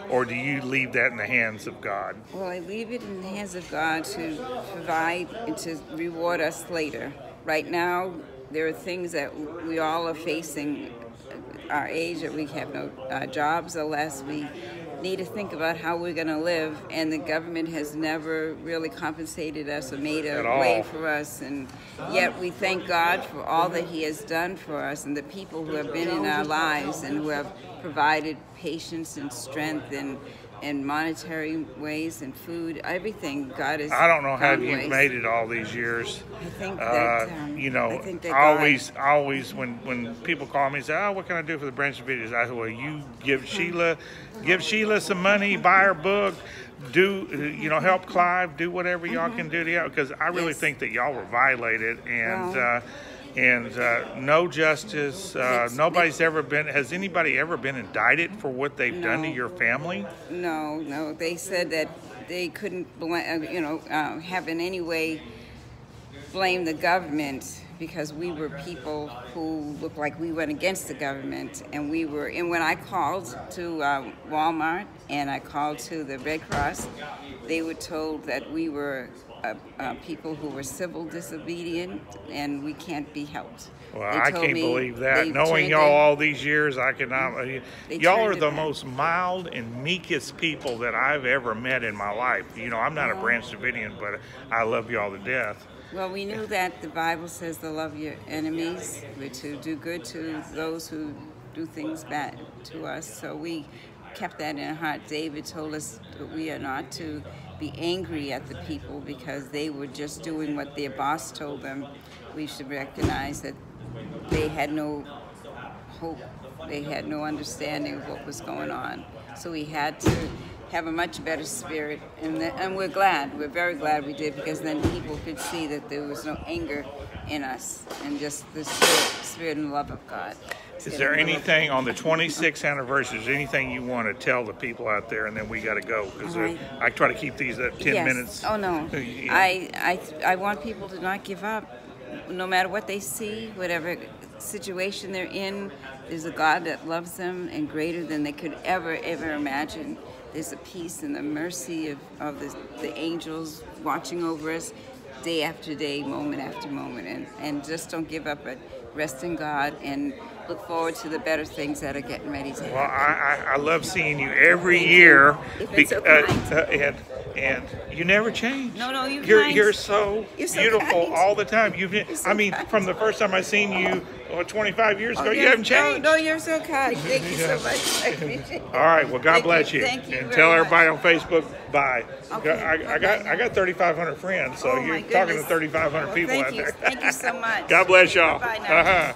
or do you leave that in the hands of God? Well, I leave it in the hands of God to provide and to reward us later. Right now, there are things that we all are facing. Our age, that we have no jobs or less, we need to think about how we're going to live, and the government has never really compensated us or made a way for us, and yet we thank God for all that He has done for us and the people who have been in our lives and who have provided patience and strength and monetary ways and food, everything. God is. I don't know how you've made it all these years. I think that always when people call me and say, "Oh, what can I do for the Branch Davidians?" I say, "Well, you give Sheila some money, buy her book, help Clive, do whatever y'all can do to help," because I really think that y'all were violated and no justice. Nobody's ever been. Has anybody ever been indicted for what they've done to your family? No. They said that they couldn't, have in any way blame the government, because we were people who looked like we went against the government, and we were. And when I called to Walmart and I called to the Red Cross, they were told that we were people who were civil disobedient, and we can't be helped. Well, I can't believe that. Knowing y'all all these years, I cannot. Y'all are the most mild and meekest people that I've ever met in my life. I'm not a Branch Davidian, but I love y'all to death. Well, we knew that the Bible says to love your enemies, to do good to those who do things bad to us. So we kept that in our heart. David told us that we are not to be angry at the people because they were just doing what their boss told them. We should recognize that they had no hope, they had no understanding of what was going on. So we had to have a much better spirit, and we're very glad we did, because then people could see that there was no anger in us and just the spirit and love of God. Is there anything on the 26th anniversary, is there anything you want to tell the people out there, and then we got to go? Because I try to keep these at 10 minutes. Oh, no. Yeah. I want people to not give up, no matter what they see, whatever situation they're in. There's a God that loves them and greater than they could ever imagine. There's a peace and the mercy of the angels watching over us day after day, moment after moment. And just don't give up, but rest in God and look forward to the better things that are getting ready to happen. Well, I love seeing you every year. So kind. And you never change. No, you're so beautiful kind. all the time. From the first time I seen you 25 years ago, you haven't changed. No, you're so kind. Thank you so much. I appreciate it. All right, well, God bless you. Thank you and very tell much. everybody on Facebook, bye. Okay, I got 3,500 friends, so you're talking to 3,500 people out there. Thank you so much. God bless y'all. Bye now.